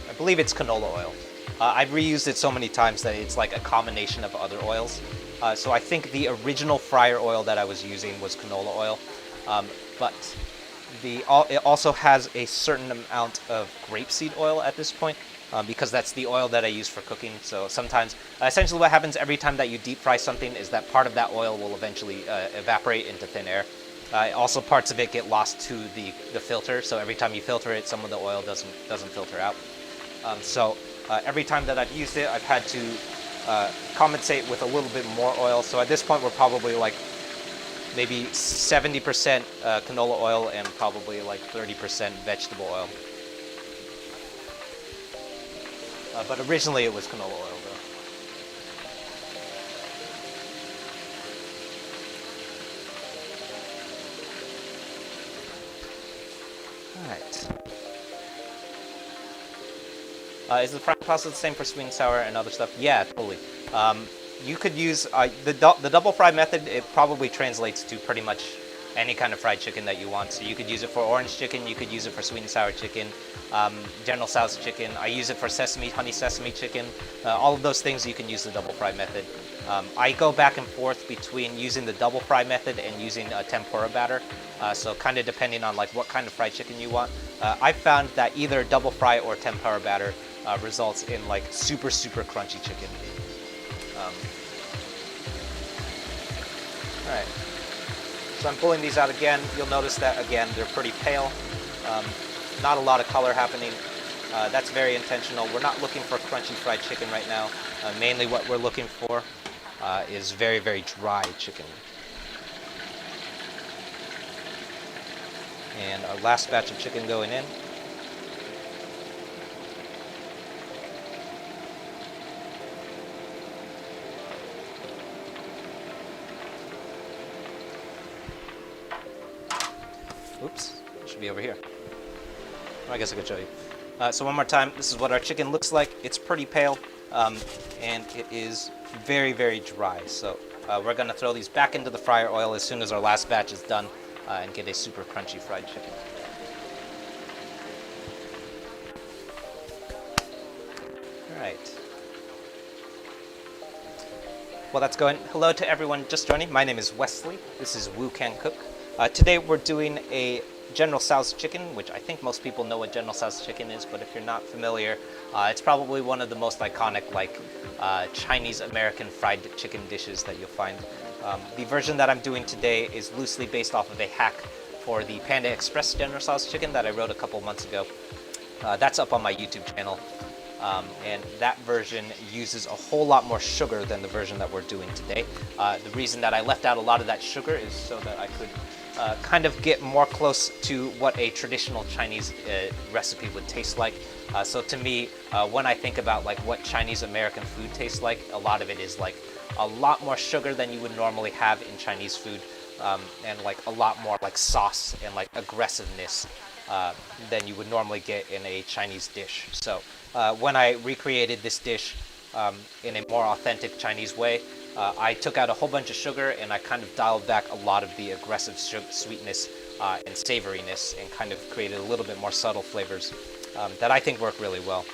I believe it's canola oil. I've reused it so many times that it's like a combination of other oils. So I think the original fryer oil that I was using was canola oil, but it also has a certain amount of grapeseed oil at this point, because that's the oil that I use for cooking. So sometimes, essentially what happens every time that you deep fry something is that part of that oil will eventually evaporate into thin air. Also, parts of it get lost to the filter, so every time you filter it, some of the oil doesn't filter out. So every time that I've used it, I've had to compensate with a little bit more oil. So at this point, we're probably like maybe 70% canola oil and probably like 30% vegetable oil. But originally it was canola oil, though. All right. Is the frying process the same for sweet and sour and other stuff? Yeah, totally. You could use the double fry method. It probably translates to pretty much any kind of fried chicken that you want. So you could use it for orange chicken, you could use it for sweet and sour chicken, General Tso's chicken. I use it for honey sesame chicken. All of those things you can use the double fry method. I go back and forth between using the double fry method and using a tempura batter. So kind of depending on like what kind of fried chicken you want. I've found that either double fry or tempura batter results in like super crunchy chicken. All right. So I'm pulling these out again. You'll notice that, again, they're pretty pale. Not a lot of color happening. That's very intentional. We're not looking for crunchy fried chicken right now. Mainly what we're looking for is very dry chicken. And our last batch of chicken going in. Oops, it should be over here. I guess I could show you. So one more time, this is what our chicken looks like. It's pretty pale, and it is very, very dry. So we're going to throw these back into the fryer oil as soon as our last batch is done and get a super crunchy fried chicken. All right. Well, that's going. Hello to everyone just joining. My name is Wesley. This is Woo Can Cook. Today we're doing a General Tso's chicken, which I think most people know what General Tso's chicken is, but if you're not familiar, it's probably one of the most iconic, like Chinese American fried chicken dishes that you'll find. The version that I'm doing today is loosely based off of a hack for the Panda Express General Tso's chicken that I wrote a couple months ago. That's up on my YouTube channel. And that version uses a whole lot more sugar than the version that we're doing today. The reason that I left out a lot of that sugar is so that I could kind of get more close to what a traditional Chinese recipe would taste like. So to me, when I think about like what Chinese American food tastes like, a lot of it is like a lot more sugar than you would normally have in Chinese food, and like a lot more like sauce and like aggressiveness than you would normally get in a Chinese dish. So when I recreated this dish in a more authentic Chinese way, I took out a whole bunch of sugar and I kind of dialed back a lot of the aggressive sweetness and savoriness and kind of created a little bit more subtle flavors that I think work really well.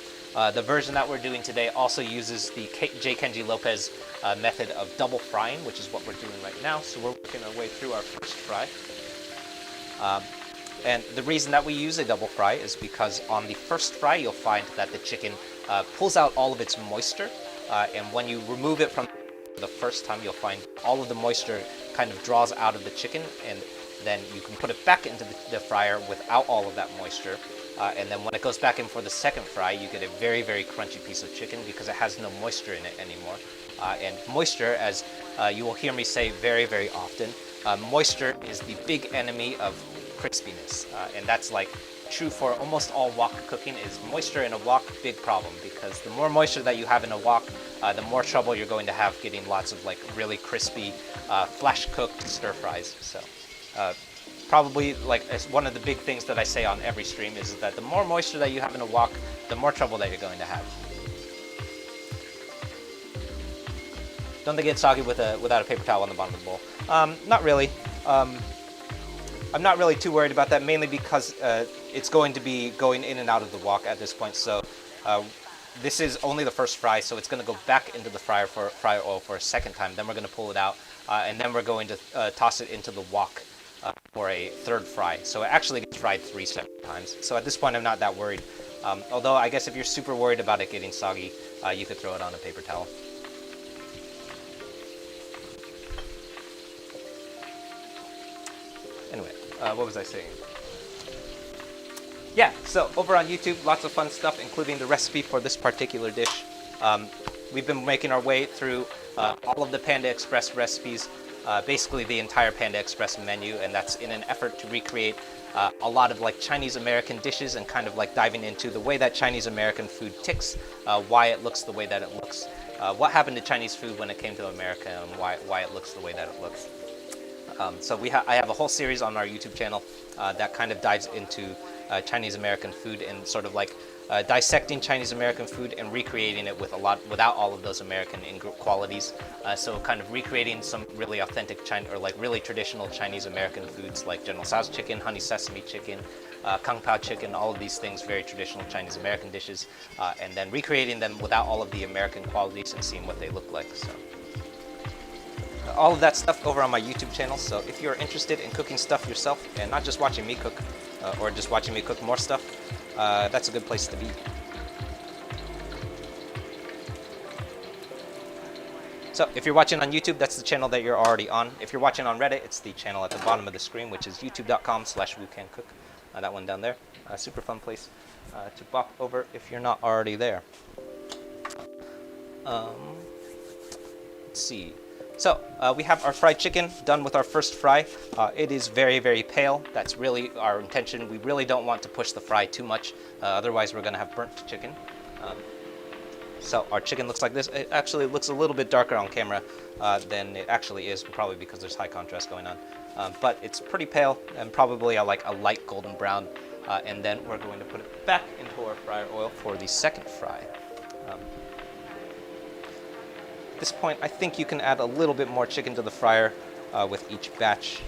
The version that we're doing today also uses the J Kenji Lopez method of double frying, which is what we're doing right now. So we're working our way through our first fry. And the reason that we use a double fry is because on the first fry, you'll find that the chicken pulls out all of its moisture. And when you remove it from the first time, you'll find all of the moisture kind of draws out of the chicken. And then you can put it back into the fryer without all of that moisture. And then when it goes back in for the second fry, you get a very, very crunchy piece of chicken because it has no moisture in it anymore. And moisture, as you will hear me say very, very often, moisture is the big enemy of crispiness, and that's like true for almost all wok cooking. Is moisture in a wok big problem, because the more moisture that you have in a wok, the more trouble you're going to have getting lots of like really crispy flash cooked stir fries. So probably like one of the big things that I say on every stream is that the more moisture that you have in a wok, the more trouble that you're going to have. Don't they get soggy without a paper towel on the bottom of the bowl? Not really. I'm not really too worried about that, mainly because it's going to be going in and out of the wok at this point. So this is only the first fry, so it's going to go back into the fryer oil for a second time. Then we're going to pull it out, and then we're going to toss it into the wok for a third fry. So it actually gets fried 3 separate times. So at this point, I'm not that worried. Although I guess if you're super worried about it getting soggy, you could throw it on a paper towel. Anyway, what was I saying? Yeah, so over on YouTube, lots of fun stuff, including the recipe for this particular dish. We've been making our way through all of the Panda Express recipes, basically the entire Panda Express menu, and that's in an effort to recreate a lot of like Chinese American dishes and kind of like diving into the way that Chinese American food ticks, why it looks the way that it looks, what happened to Chinese food when it came to America, and why it looks the way that it looks. So I have a whole series on our YouTube channel that kind of dives into Chinese American food and sort of like dissecting Chinese American food and recreating it without all of those American qualities. So kind of recreating some really authentic or like really traditional Chinese American foods like General Tso's chicken, honey sesame chicken, kung pao chicken, all of these things, very traditional Chinese American dishes, and then recreating them without all of the American qualities and seeing what they look like. So. All of that stuff over on my YouTube channel, so if you're interested in cooking stuff yourself and not just watching me cook, or just watching me cook more stuff, that's a good place to be. So if you're watching on YouTube, that's the channel that you're already on. If you're watching on Reddit, it's the channel at the bottom of the screen, which is youtube.com/WooCanCook. That one down there. Super fun place to bop over if you're not already there. Let's see. So we have our fried chicken done with our first fry. It is very, very pale. That's really our intention. We really don't want to push the fry too much. Otherwise, we're going to have burnt chicken. So our chicken looks like this. It actually looks a little bit darker on camera than it actually is, probably because there's high contrast going on. But it's pretty pale and probably like a light golden brown. and then we're going to put it back into our fryer oil for the second fry. At this point, I think you can add a little bit more chicken to the fryer with each batch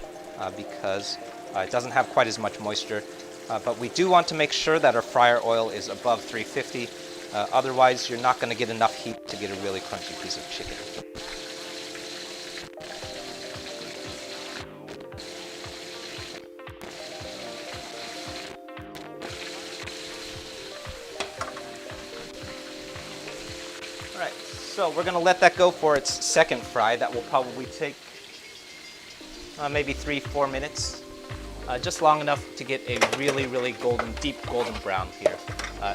because it doesn't have quite as much moisture. But we do want to make sure that our fryer oil is above 350. Otherwise, you're not going to get enough heat to get a really crunchy piece of chicken. Alright, so we're going to let that go for its second fry. That will probably take maybe 3-4 minutes. Just long enough to get a really, really deep golden brown here.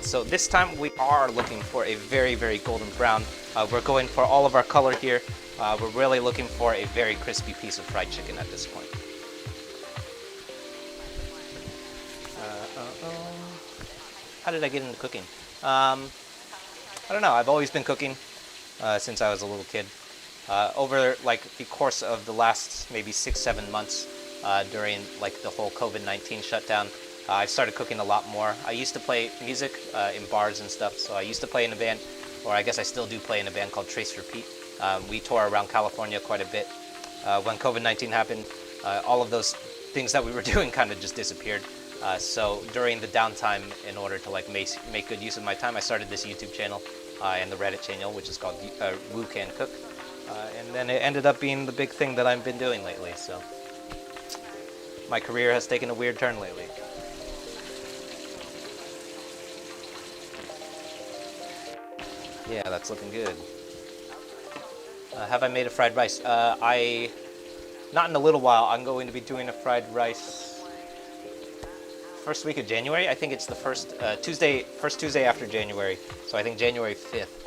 So this time we are looking for a very, very golden brown. We're going for all of our color here. We're really looking for a very crispy piece of fried chicken at this point. How did I get into cooking? I don't know. I've always been cooking since I was a little kid. Over like the course of the last maybe 6-7 months during like the whole COVID-19 shutdown, I started cooking a lot more. I used to play music in bars and stuff, so I used to play in a band, or I guess I still do play in a band called Trace Repeat. We tour around California quite a bit. When COVID-19 happened, all of those things that we were doing kind of just disappeared. So during the downtime, in order to like make good use of my time, I started this YouTube channel and the Reddit channel, which is called Woo Can Cook. And then it ended up being the big thing that I've been doing lately, so my career has taken a weird turn lately. Yeah, that's looking good. Have I made a fried rice? Not in a little while. I'm going to be doing a fried rice first week of January. I think it's the first Tuesday after January. So I think January 5th.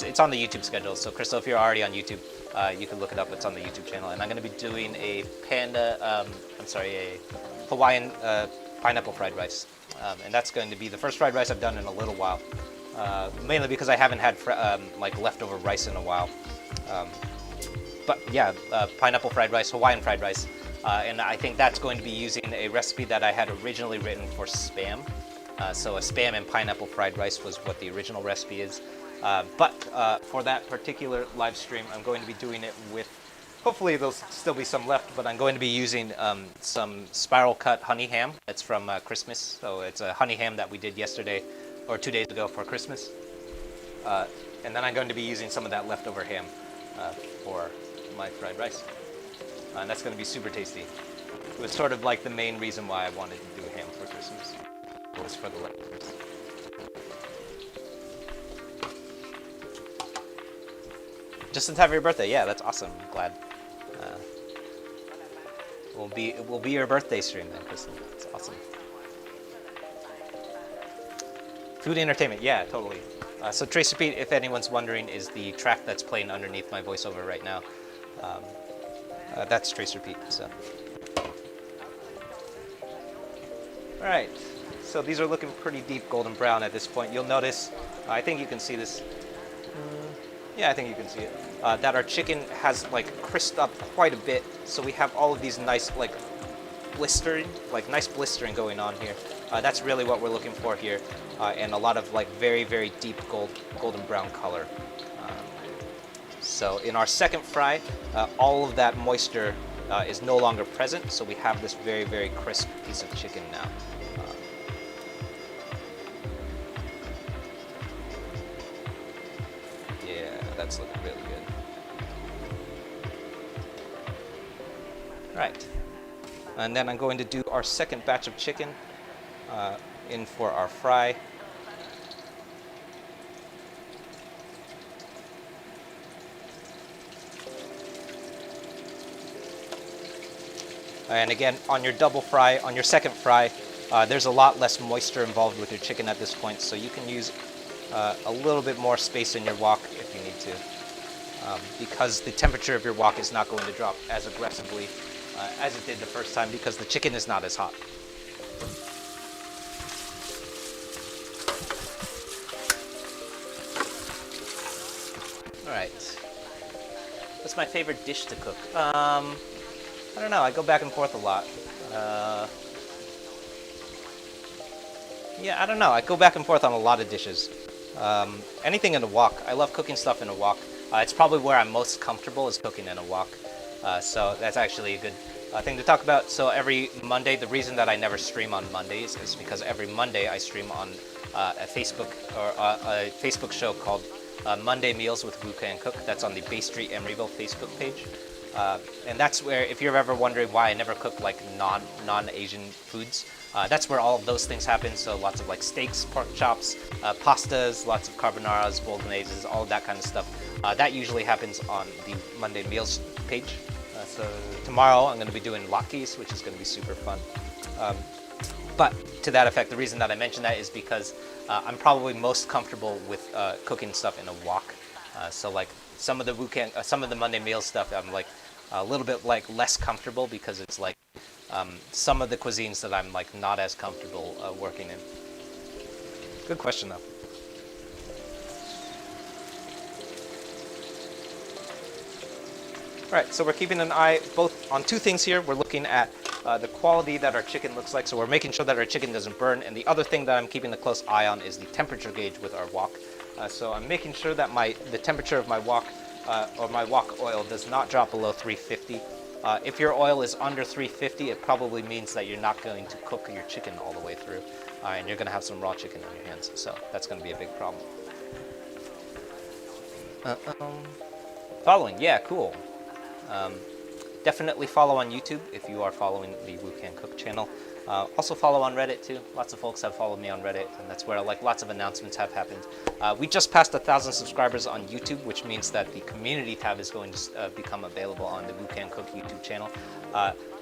It's on the YouTube schedule. So Crystal, if you're already on YouTube, you can look it up. It's on the YouTube channel. And I'm going to be doing a a Hawaiian pineapple fried rice. And that's going to be the first fried rice I've done in a little while. Mainly because I haven't had like leftover rice in a while. But yeah, pineapple fried rice, Hawaiian fried rice. And I think that's going to be using a recipe that I had originally written for Spam. So a Spam and pineapple fried rice was what the original recipe is. But for that particular live stream, I'm going to be doing it with, hopefully there'll still be some left, but I'm going to be using some spiral cut honey ham. It's from Christmas. So it's a honey ham that we did yesterday or 2 days ago for Christmas. And then I'm going to be using some of that leftover ham for my fried rice. And that's going to be super tasty. It was sort of like the main reason why I wanted to do ham for Christmas. It was for the leftovers. Just in time for your birthday. Yeah, that's awesome. I'm glad. It will be your birthday stream then, Crystal. That's awesome. Food entertainment. Yeah, totally. So Trace Repeat, if anyone's wondering, is the track that's playing underneath my voiceover right now. That's Trace Repeat. So. All right. So these are looking pretty deep golden brown at this point. You'll notice, I think you can see this. Yeah, I think you can see it. That our chicken has like crisped up quite a bit. So we have all of these nice like blistering going on here. That's really what we're looking for here. And a lot of like very, very deep golden brown color. So in our second fry, all of that moisture is no longer present. So we have this very, very crisp piece of chicken now. Yeah, that's looking really good. All right. And then I'm going to do our second batch of chicken in for our fry. And again, on your double fry, on your second fry, there's a lot less moisture involved with your chicken at this point, so you can use a little bit more space in your wok if you need to, because the temperature of your wok is not going to drop as aggressively as it did the first time, because the chicken is not as hot. All right. What's my favorite dish to cook? I don't know. I go back and forth a lot. Yeah, I don't know. I go back and forth on a lot of dishes. Anything in a wok. I love cooking stuff in a wok. It's probably where I'm most comfortable is cooking in a wok. So that's actually a good thing to talk about. So every Monday, the reason that I never stream on Mondays is because every Monday I stream on a Facebook show called Monday Meals with Wu Can Cook. That's on the Bay Street Emeryville Facebook page. And that's where, if you're ever wondering why I never cook like non-Asian foods, that's where all of those things happen. So lots of like steaks, pork chops, pastas, lots of carbonaras, bologneses, all of that kind of stuff. That usually happens on the Monday Meals page. So tomorrow I'm going to be doing latkes, which is going to be super fun. But to that effect, the reason that I mention that is because I'm probably most comfortable with cooking stuff in a wok. So like some of the Monday Meals stuff, I'm like a little bit like less comfortable because it's like some of the cuisines that I'm like not as comfortable working in. Good question though. All right, so we're keeping an eye both on two things here. We're looking at the quality that our chicken looks like, so we're making sure that our chicken doesn't burn. And the other thing that I'm keeping a close eye on is the temperature gauge with our wok. So I'm making sure that the temperature of my wok or my wok oil does not drop below 350. If your oil is under 350, it probably means that you're not going to cook your chicken all the way through, and you're going to have some raw chicken on your hands. So that's going to be a big problem. Following, yeah, cool. Definitely follow on YouTube if you are following the Wu Can Cook channel. Also follow on Reddit too. Lots of folks have followed me on Reddit, and that's where like lots of announcements have happened. We just passed 1,000 subscribers on YouTube, which means that the community tab is going to become available on the Wu Can Cook YouTube channel.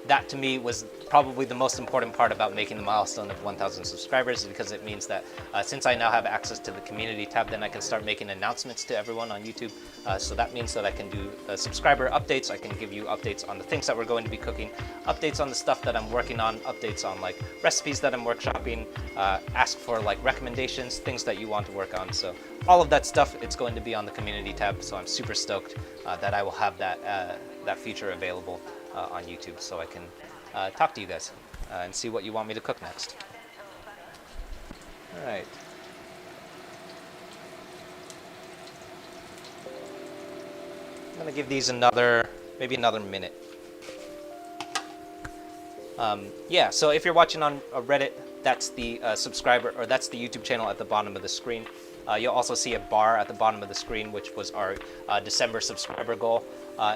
That to me was probably the most important part about making the milestone of 1,000 subscribers, because it means that since I now have access to the community tab, then I can start making announcements to everyone on YouTube. So that means that I can do subscriber updates. I can give you updates on the things that we're going to be cooking, updates on the stuff that I'm working on, updates on like recipes that I'm workshopping, ask for like recommendations, things that you want to work on. So all of that stuff, it's going to be on the community tab. So I'm super stoked that I will have that feature available on YouTube, so I can talk to you guys and see what you want me to cook next. All right. I'm gonna give these maybe another minute. Yeah, so if you're watching on Reddit, that's the subscriber, or that's the YouTube channel at the bottom of the screen. You'll also see a bar at the bottom of the screen, which was our December subscriber goal.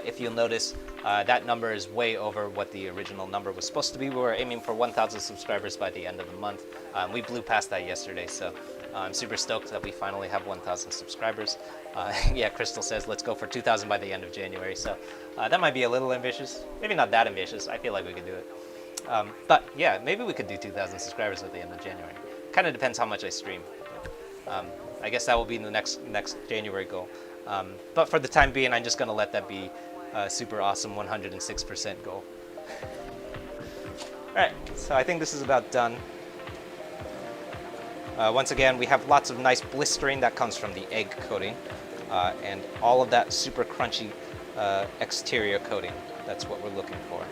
If you'll notice, that number is way over what the original number was supposed to be. We were aiming for 1,000 subscribers by the end of the month. We blew past that yesterday, so I'm super stoked that we finally have 1,000 subscribers. Yeah, Crystal says, let's go for 2,000 by the end of January. So that might be a little ambitious. Maybe not that ambitious. I feel like we could do it. But yeah, maybe we could do 2,000 subscribers at the end of January. Kind of depends how much I stream. I guess that will be the next January goal. But for the time being, I'm just going to let that be a super awesome 106% goal. All right, so I think this is about done. Once again, we have lots of nice blistering that comes from the egg coating, and all of that super crunchy exterior coating. That's what we're looking for.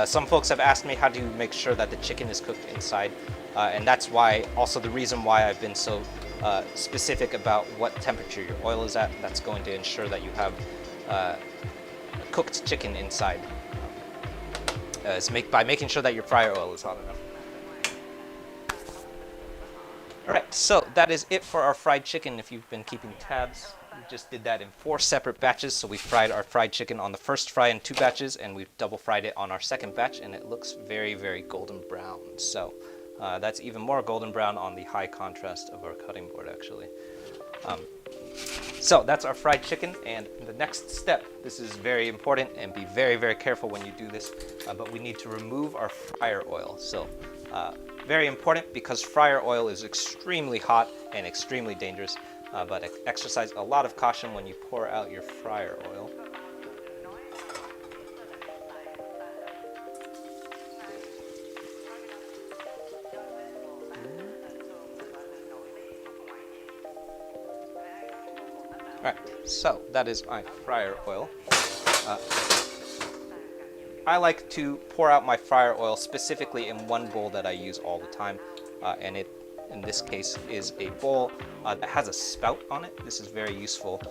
Some folks have asked me how to make sure that the chicken is cooked inside, and that's why, also the reason why I've been so specific about what temperature your oil is at. That's going to ensure that you have cooked chicken inside. By making sure that your fryer oil is hot enough. All right, so that is it for our fried chicken. If you've been keeping tabs, we just did that in 4 separate batches. So we fried our fried chicken on the first fry in 2 batches, and we've double fried it on our second batch, and it looks very, very golden brown. So that's even more golden brown on the high contrast of our cutting board, actually. So that's our fried chicken, and the next step, this is very important, and be very, very careful when you do this, but we need to remove our fryer oil. So very important, because fryer oil is extremely hot and extremely dangerous, but exercise a lot of caution when you pour out your fryer oil. Alright, so that is my fryer oil. I like to pour out my fryer oil specifically in one bowl that I use all the time, and it, in this case, is a bowl that has a spout on it. This is very useful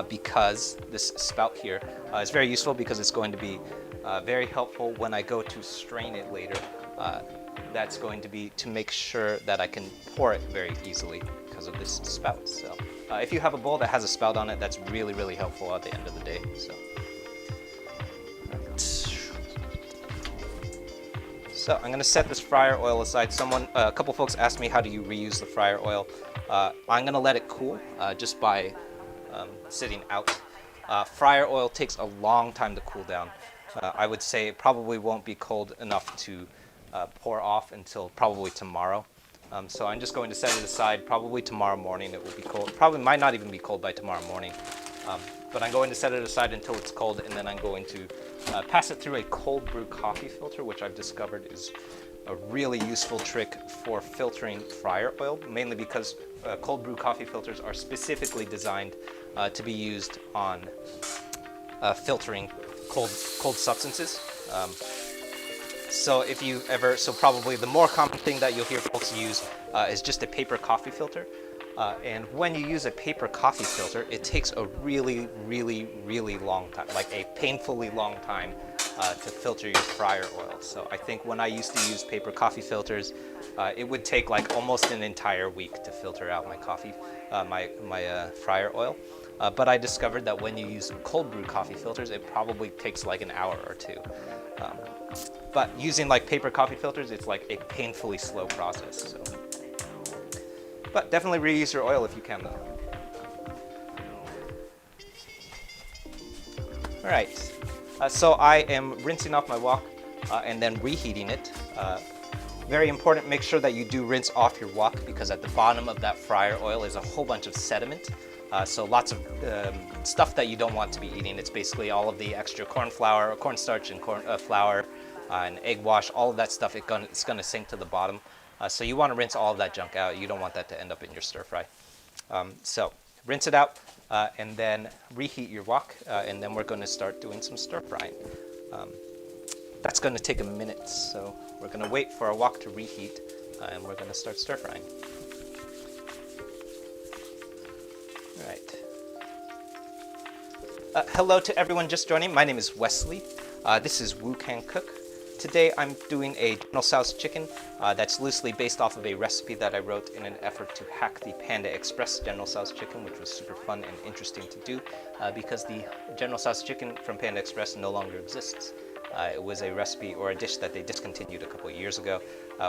because this spout here is very useful because it's going to be very helpful when I go to strain it later. That's going to be to make sure that I can pour it very easily because of this spout. So if you have a bowl that has a spout on it, that's really, really helpful at the end of the day. So I'm going to set this fryer oil aside. A couple folks asked me, how do you reuse the fryer oil? I'm going to let it cool just by sitting out. Fryer oil takes a long time to cool down. I would say it probably won't be cold enough to pour off until probably tomorrow. So I'm just going to set it aside. Probably tomorrow morning it will be cold. Probably might not even be cold by tomorrow morning. But I'm going to set it aside until it's cold, and then I'm going to pass it through a cold brew coffee filter, which I've discovered is a really useful trick for filtering fryer oil, mainly because cold brew coffee filters are specifically designed to be used on filtering cold substances. So if you ever, so probably the more common thing that you'll hear folks use is just a paper coffee filter. And when you use a paper coffee filter, it takes a really, really, really long time, like a painfully long time to filter your fryer oil. So I think when I used to use paper coffee filters, it would take like almost an entire week to filter out my coffee, my fryer oil. But I discovered that when you use cold brew coffee filters, it probably takes like an hour or two. But using like paper coffee filters, it's like a painfully slow process. So. But definitely reuse your oil if you can, though. All right, so I am rinsing off my wok and then reheating it. Very important, make sure that you do rinse off your wok because at the bottom of that fryer oil is a whole bunch of sediment. So lots of stuff that you don't want to be eating. It's basically all of the extra corn flour, cornstarch and flour and egg wash, all of that stuff, it's gonna sink to the bottom. So you want to rinse all of that junk out. You don't want that to end up in your stir fry. So rinse it out and then reheat your wok, and then we're going to start doing some stir frying. That's going to take a minute, so we're going to wait for our wok to reheat, and we're going to start stir frying. All right. Hello to everyone just joining. My name is Wesley. This is Woo Can Cook. Today I'm doing a General Tso's chicken that's loosely based off of a recipe that I wrote in an effort to hack the Panda Express General Tso's chicken, which was super fun and interesting to do because the General Tso's chicken from Panda Express no longer exists. It was a recipe or a dish that they discontinued a couple of years ago,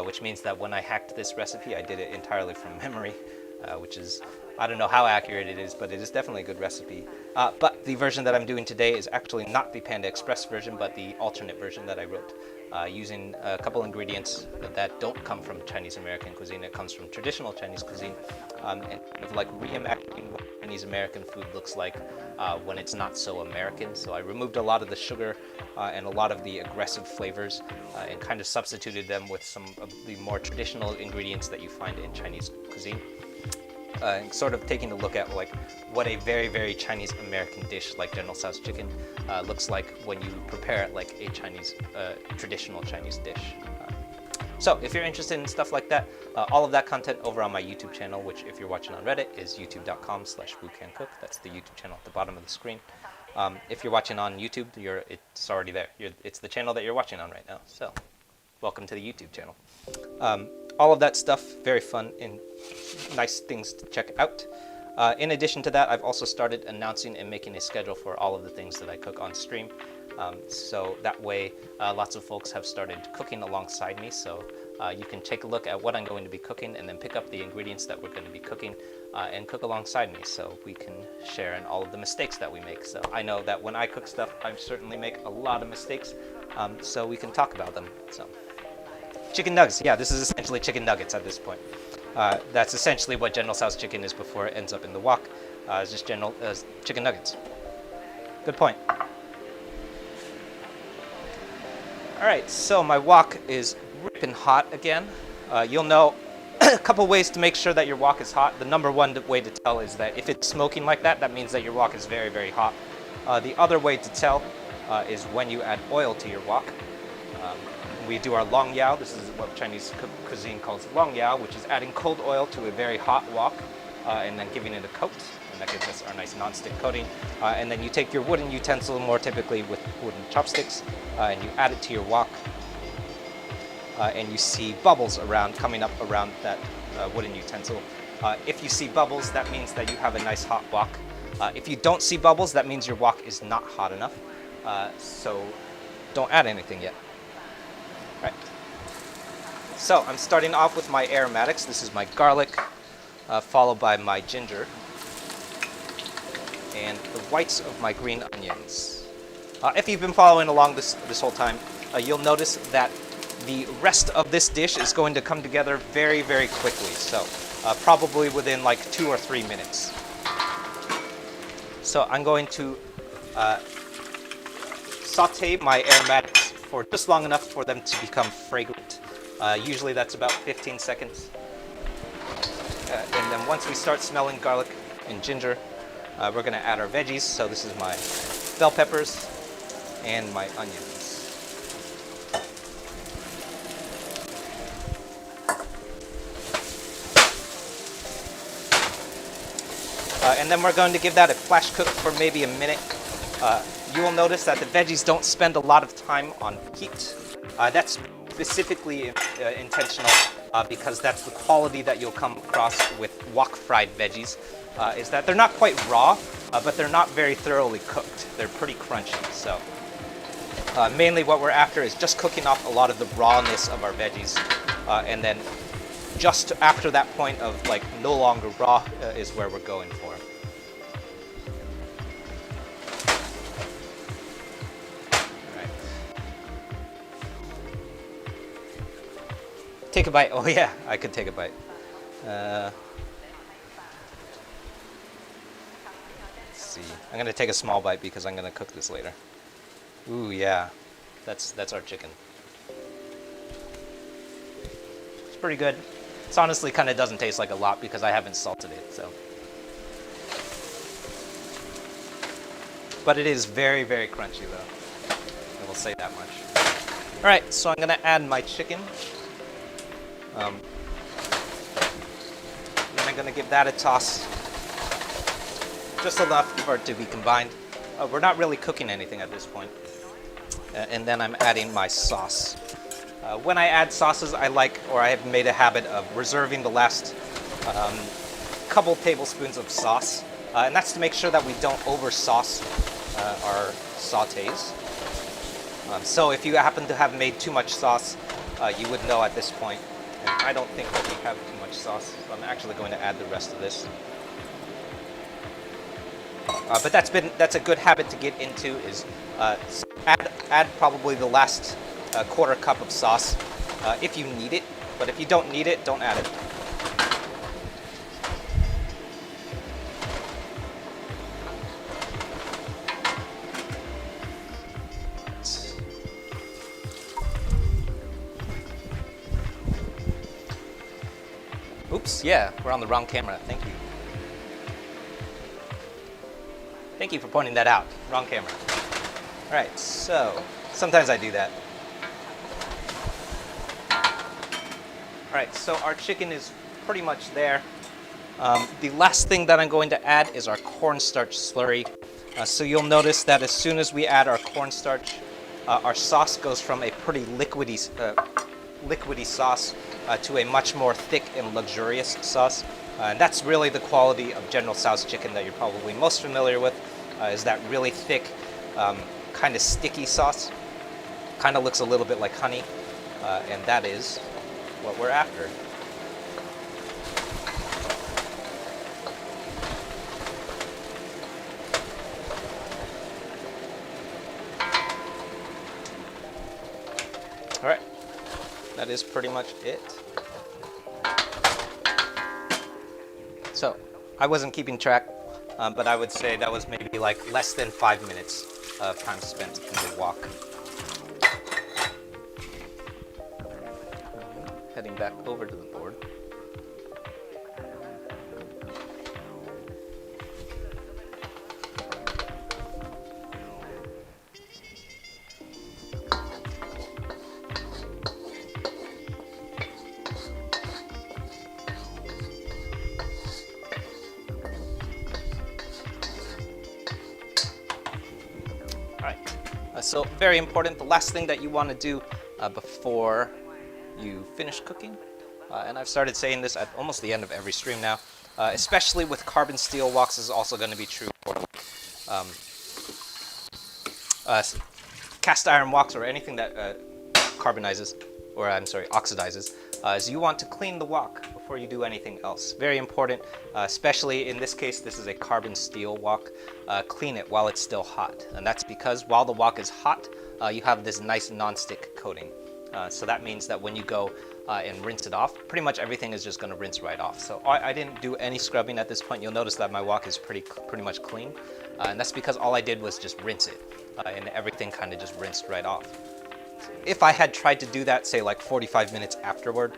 which means that when I hacked this recipe, I did it entirely from memory, which is, I don't know how accurate it is, but it is definitely a good recipe. But the version that I'm doing today is actually not the Panda Express version, but the alternate version that I wrote. Using a couple ingredients that don't come from Chinese American cuisine. It comes from traditional Chinese cuisine, and kind of like reimagining what Chinese American food looks like when it's not so American. So I removed a lot of the sugar and a lot of the aggressive flavors and kind of substituted them with some of the more traditional ingredients that you find in Chinese cuisine. And sort of taking a look at like what a very, very Chinese American dish like General Tso's chicken looks like when you prepare it like a Chinese, traditional Chinese dish. So if you're interested in stuff like that, all of that content over on my YouTube channel, which if you're watching on Reddit is youtube.com/WooCanCook. That's the YouTube channel at the bottom of the screen. If you're watching on YouTube, it's already there. It's the channel that you're watching on right now. So welcome to the YouTube channel. All of that stuff, very fun and nice things to check out. In addition to that, I've also started announcing and making a schedule for all of the things that I cook on stream. So that way, lots of folks have started cooking alongside me. So you can take a look at what I'm going to be cooking and then pick up the ingredients that we're going to be cooking and cook alongside me so we can share in all of the mistakes that we make. So I know that when I cook stuff, I certainly make a lot of mistakes, so we can talk about them. So. Chicken nuggets, yeah, this is essentially chicken nuggets at this point. That's essentially what General Tso's chicken is before it ends up in the wok. It's just chicken nuggets. Good point. All right, so my wok is ripping hot again. You'll know a couple ways to make sure that your wok is hot. The number one way to tell is that if it's smoking like that, that means that your wok is very, very hot. The other way to tell is when you add oil to your wok. We do our long yao. This is what Chinese cuisine calls long yao, which is adding cold oil to a very hot wok and then giving it a coat. And that gives us our nice non-stick coating. And then you take your wooden utensil, more typically with wooden chopsticks, and you add it to your wok. And you see bubbles coming up around that wooden utensil. If you see bubbles, that means that you have a nice hot wok. If you don't see bubbles, that means your wok is not hot enough. So don't add anything yet. Right. So I'm starting off with my aromatics. This is my garlic, followed by my ginger, and the whites of my green onions. If you've been following along this whole time, you'll notice that the rest of this dish is going to come together very, very quickly. So probably within like 2 or 3 minutes. So I'm going to saute my aromatics for just long enough for them to become fragrant. Usually that's about 15 seconds. And then once we start smelling garlic and ginger, we're going to add our veggies. So this is my bell peppers and my onions. And then we're going to give that a flash cook for maybe a minute. You will notice that the veggies don't spend a lot of time on heat. That's specifically intentional because that's the quality that you'll come across with wok fried veggies, is that they're not quite raw, but they're not very thoroughly cooked. They're pretty crunchy. So mainly what we're after is just cooking off a lot of the rawness of our veggies. And then just after that point of like no longer raw is where we're going for. Take a bite. Oh yeah, I could take a bite. Let's see. I'm gonna take a small bite because I'm gonna cook this later. Ooh yeah, that's our chicken. It's pretty good. It's honestly kind of doesn't taste like a lot because I haven't salted it. So, but it is very, very crunchy though. I will say that much. All right, so I'm gonna add my chicken. And I'm going to give that a toss, just enough for it to be combined. We're not really cooking anything at this point. And then I'm adding my sauce. When I add sauces, I have made a habit of reserving the last couple tablespoons of sauce. And that's to make sure that we don't over sauce our sautés. So if you happen to have made too much sauce, you would know at this point. And I don't think that we have too much sauce, so I'm actually going to add the rest of this. But that's a good habit to get into, is add probably the last quarter cup of sauce if you need it. But if you don't need it, don't add it. Oops, yeah, we're on the wrong camera. Thank you. Thank you for pointing that out. Wrong camera. All right, so sometimes I do that. All right, so our chicken is pretty much there. The last thing that I'm going to add is our cornstarch slurry. So you'll notice that as soon as we add our cornstarch, our sauce goes from a pretty liquidy sauce to a much more thick and luxurious sauce. And that's really the quality of General Tso's chicken that you're probably most familiar with, is that really thick, kind of sticky sauce. Kind of looks a little bit like honey, and that is what we're after. All right, that is pretty much it. So, I wasn't keeping track, but I would say that was maybe like less than 5 minutes of time spent in the wok. Heading back over to the board. So very important, the last thing that you want to do before you finish cooking, and I've started saying this at almost the end of every stream now, especially with carbon steel woks, is also going to be true for cast iron woks or anything that carbonizes, or I'm sorry, oxidizes, is you want to clean the wok before you do anything else. Very important, especially in this case, this is a carbon steel wok. Clean it while it's still hot, and that's because while the wok is hot, you have this nice non-stick coating. So that means that when you go and rinse it off, pretty much everything is just going to rinse right off. So I didn't do any scrubbing at this point. You'll notice that my wok is pretty much clean, and that's because all I did was just rinse it, and everything kind of just rinsed right off. If I had tried to do that, say like 45 minutes afterward,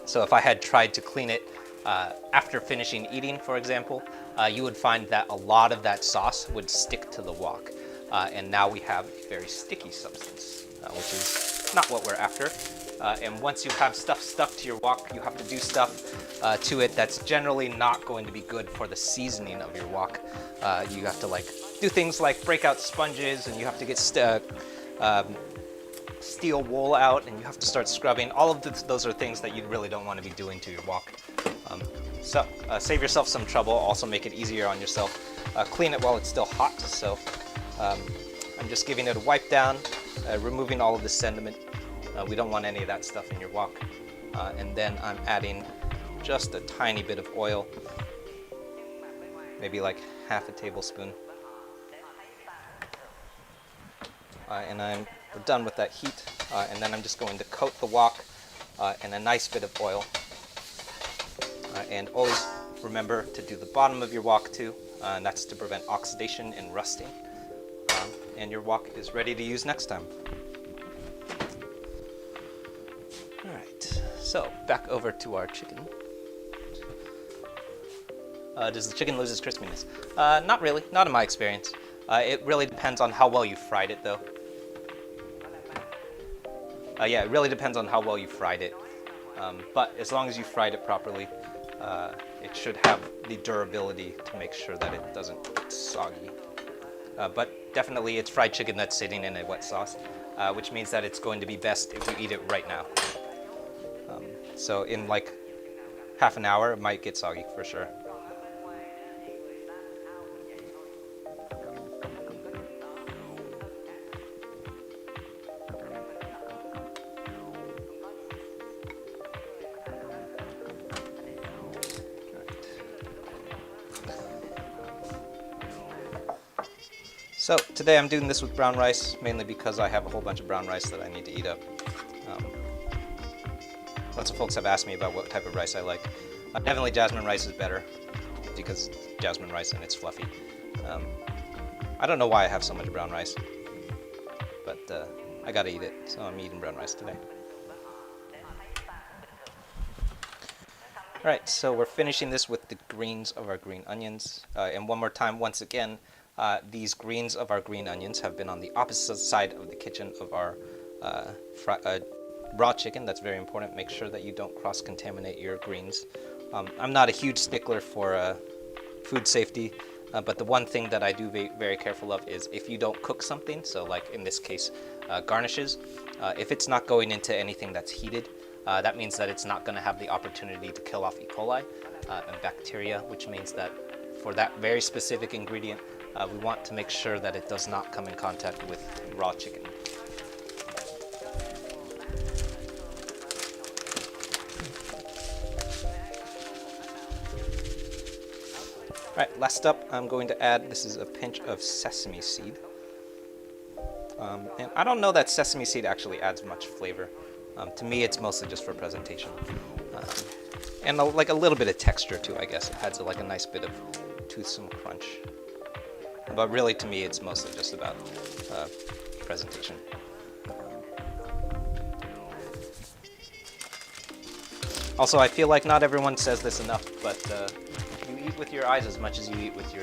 so if I had tried to clean it after finishing eating, for example, you would find that a lot of that sauce would stick to the wok, and now we have a very sticky substance, which is not what we're after. And once you have stuff stuck to your wok, you have to do stuff to it that's generally not going to be good for the seasoning of your wok. You have to like do things like break out sponges, and you have to get steel wool out, and you have to start scrubbing. All of those are things that you really don't want to be doing to your wok. So save yourself some trouble, also make it easier on yourself. Clean it while it's still hot. So I'm just giving it a wipe down, removing all of the sediment. We don't want any of that stuff in your wok. And then I'm adding just a tiny bit of oil, maybe like half a tablespoon. And we're done with that heat, and then I'm just going to coat the wok in a nice bit of oil. And always remember to do the bottom of your wok too, and that's to prevent oxidation and rusting. And your wok is ready to use next time. Alright, so back over to our chicken. Does the chicken lose its crispiness? Not really, not in my experience. It really depends on how well you fried it though. Yeah, it really depends on how well you fried it. But as long as you fried it properly, it should have the durability to make sure that it doesn't get soggy. But definitely it's fried chicken that's sitting in a wet sauce, which means that it's going to be best if you eat it right now. So in like half an hour, it might get soggy for sure. So today I'm doing this with brown rice, mainly because I have a whole bunch of brown rice that I need to eat up. Lots of folks have asked me about what type of rice I like. Definitely jasmine rice is better, because it's jasmine rice and it's fluffy. I don't know why I have so much brown rice, but I gotta eat it, so I'm eating brown rice today. Alright, so we're finishing this with the greens of our green onions. And one more time, once again, these greens of our green onions have been on the opposite side of the kitchen of our raw chicken. That's very important. Make sure that you don't cross-contaminate your greens. I'm not a huge stickler for food safety, but the one thing that I do be very careful of is if you don't cook something, so like in this case garnishes, if it's not going into anything that's heated, that means that it's not going to have the opportunity to kill off E. coli and bacteria, which means that for that very specific ingredient, we want to make sure that it does not come in contact with raw chicken. Alright, last up I'm going to add, this is a pinch of sesame seed. And I don't know that sesame seed actually adds much flavor. To me it's mostly just for presentation. And like a little bit of texture too, I guess. It adds like a nice bit of toothsome crunch. But really, to me, it's mostly just about presentation. Also, I feel like not everyone says this enough, but you eat with your eyes as much as you eat with your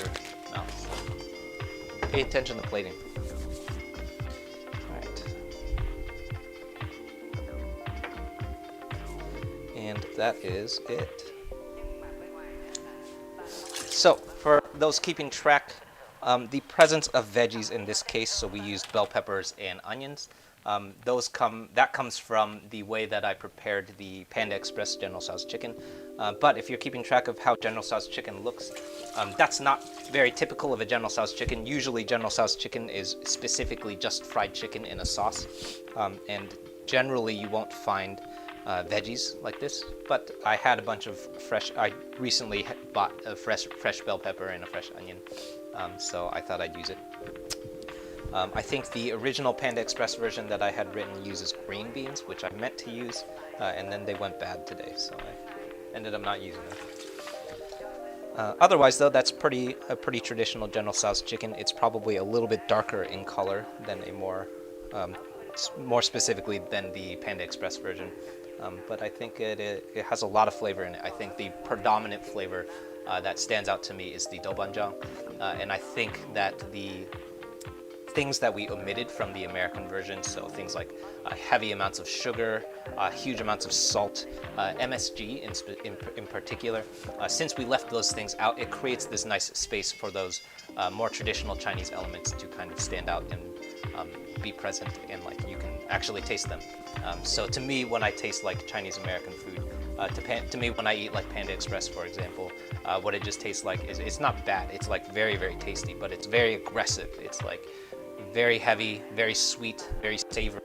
mouth. Pay attention to plating. Alright. And that is it. So, for those keeping track, The presence of veggies in this case, so we used bell peppers and onions. That comes from the way that I prepared the Panda Express General Tso's chicken. But if you're keeping track of how General Tso's chicken looks, that's not very typical of a General Tso's chicken. Usually General Tso's chicken is specifically just fried chicken in a sauce, and generally you won't find veggies like this. But I had a bunch of I recently bought a fresh bell pepper and a fresh onion, so I thought I'd use it. I think the original Panda Express version that I had written uses green beans, which I meant to use, and then they went bad today, so I ended up not using them. Otherwise, though, that's a pretty traditional General Tso's chicken. It's probably a little bit darker in color than more specifically than the Panda Express version. But I think it has a lot of flavor in it. I think the predominant flavor that stands out to me is the doubanjiang, and I think that the things that we omitted from the American version, so things like heavy amounts of sugar, huge amounts of salt, MSG in particular, since we left those things out, it creates this nice space for those more traditional Chinese elements to kind of stand out and be present, and like you can actually taste them. So to me, when I taste like Chinese American food, to me when I eat like Panda Express, for example, what it just tastes like is, it's not bad, it's like very, very tasty, but it's very aggressive. It's like very heavy, very sweet, very savory,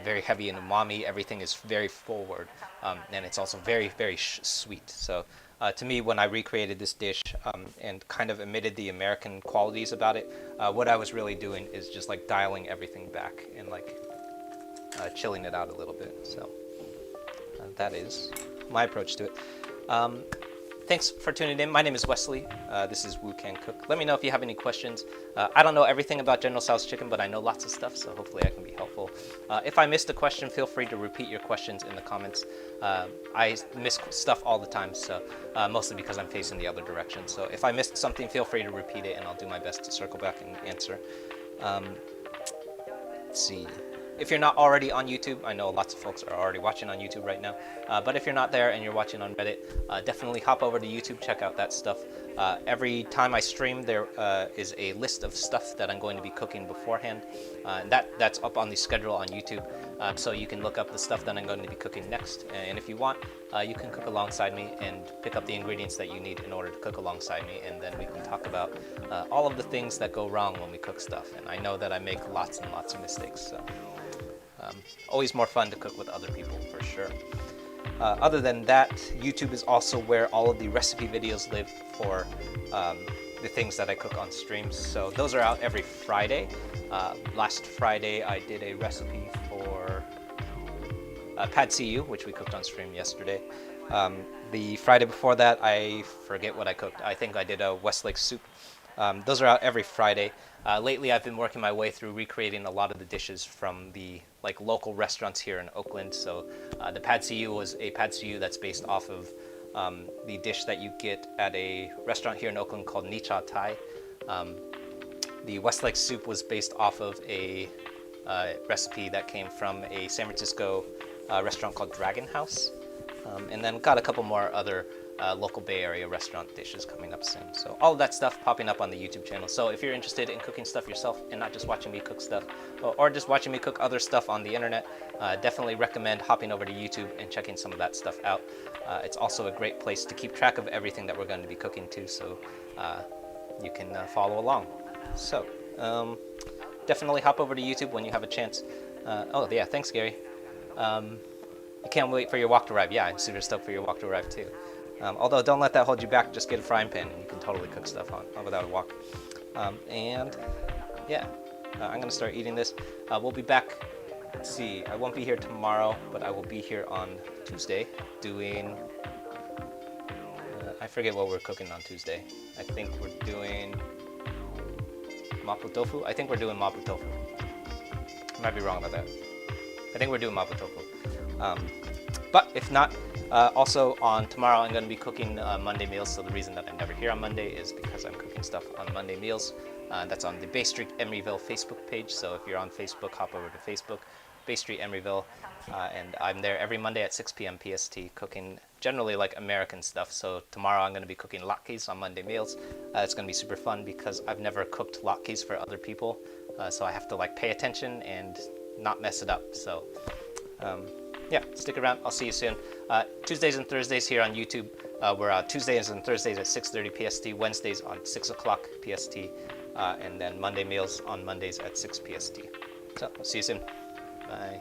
very heavy in umami. Everything is very forward, and it's also very, very sweet. So to me, when I recreated this dish and kind of omitted the American qualities about it, what I was really doing is just like dialing everything back and like chilling it out a little bit. So that is my approach to it. Thanks for tuning in. My name is Wesley. This is Wu Can Cook. Let me know if you have any questions. I don't know everything about General Tso's chicken, but I know lots of stuff, so hopefully I can be helpful. If I missed a question, feel free to repeat your questions in the comments. I miss stuff all the time, so mostly because I'm facing the other direction. So if I missed something, feel free to repeat it, and I'll do my best to circle back and answer. Let's see. If you're not already on YouTube, I know lots of folks are already watching on YouTube right now, but if you're not there and you're watching on Reddit, definitely hop over to YouTube, check out that stuff. Every time I stream, there is a list of stuff that I'm going to be cooking beforehand. That's up on the schedule on YouTube, so you can look up the stuff that I'm going to be cooking next, and if you want, you can cook alongside me and pick up the ingredients that you need in order to cook alongside me, and then we can talk about all of the things that go wrong when we cook stuff. And I know that I make lots and lots of mistakes, so always more fun to cook with other people, for sure. Other than that, YouTube is also where all of the recipe videos live for the things that I cook on streams. So those are out every Friday. Last Friday I did a recipe for pad see ew, which we cooked on stream yesterday. The Friday before that, I forget what I cooked. I think I did a Westlake soup. Those are out every Friday. Lately, I've been working my way through recreating a lot of the dishes from the local restaurants here in Oakland. So the pad see ew was a pad see ew that's based off of the dish that you get at a restaurant here in Oakland called Ni Cha Thai. The Westlake soup was based off of a recipe that came from a San Francisco restaurant called Dragon House. And then got a couple more other local Bay Area restaurant dishes coming up soon. So all of that stuff popping up on the YouTube channel. So if you're interested in cooking stuff yourself and not just watching me cook stuff, or just watching me cook other stuff on the internet, definitely recommend hopping over to YouTube and checking some of that stuff out. It's also a great place to keep track of everything that we're going to be cooking too, so you can follow along. So definitely hop over to YouTube when you have a chance. Oh yeah, thanks Gary. You can't wait for your wok to arrive. Yeah, I'm super stoked for your wok to arrive too. Although don't let that hold you back, just get a frying pan and you can totally cook stuff on without a wok. And yeah, I'm gonna start eating this. We'll be back, let's see, I won't be here tomorrow, but I will be here on Tuesday doing, I forget what we're cooking on Tuesday. I think we're doing mapo tofu. I think we're doing mapo tofu. I might be wrong about that. I think we're doing mapo tofu. But if not, also on tomorrow I'm going to be cooking Monday meals. So the reason that I'm never here on Monday is because I'm cooking stuff on Monday meals. That's on the Bay Street Emeryville Facebook page. So if you're on Facebook, hop over to Facebook, Bay Street Emeryville, and I'm there every Monday at 6 p.m. PST cooking generally like American stuff. So tomorrow I'm going to be cooking latkes on Monday meals. It's going to be super fun because I've never cooked latkes for other people, so I have to like pay attention and not mess it up. So yeah, stick around. I'll see you soon. Tuesdays and Thursdays here on YouTube. We're Tuesdays and Thursdays at 6:30 PST, Wednesdays on 6 o'clock PST, and then Monday meals on Mondays at 6 PST. So I'll see you soon. Bye.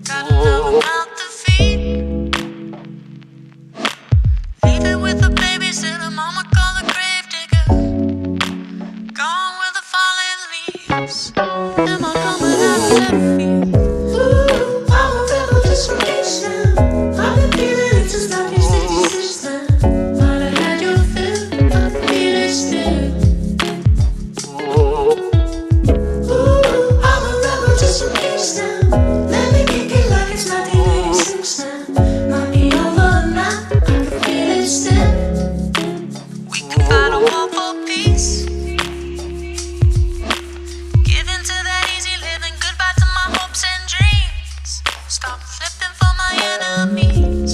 Got a love about the mama called a grave digger, gone with the falling leaves. Am I coming out of left field? Ooh, I'm a rebel just from Kingston. I've been feeling it since 1966 now. Might have had your fill, I feel it still. Ooh, I'm a rebel just from Kingston. Let me kick it like it's 1986 now. Might be over now, I can feel it still. We can fight a war for peace. Give in to that easy living, goodbye to my hopes and dreams. Stop flipping for my enemies.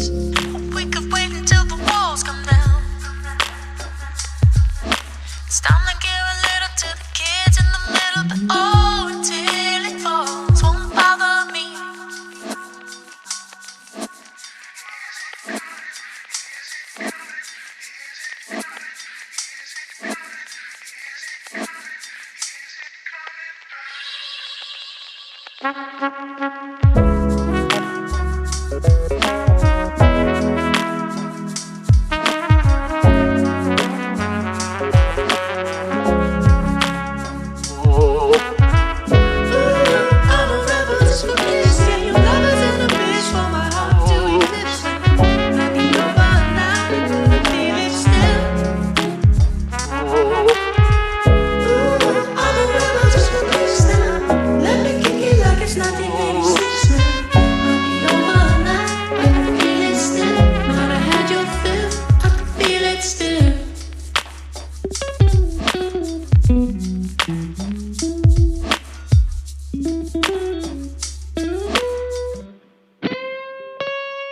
We could wait until the walls come down. It's time to give a little to the kids in the middle, but oh, until it falls, won't bother me. I'm a rebel just for this. Yeah, your lovers and a bitch for my heart to eclipse. Might be over now, I feel it still. Ooh, I'm a rebel just for this now. Let me kick it like it's 1986 now. Might be over now, I can feel it still. Might have had your fill, I can feel it still.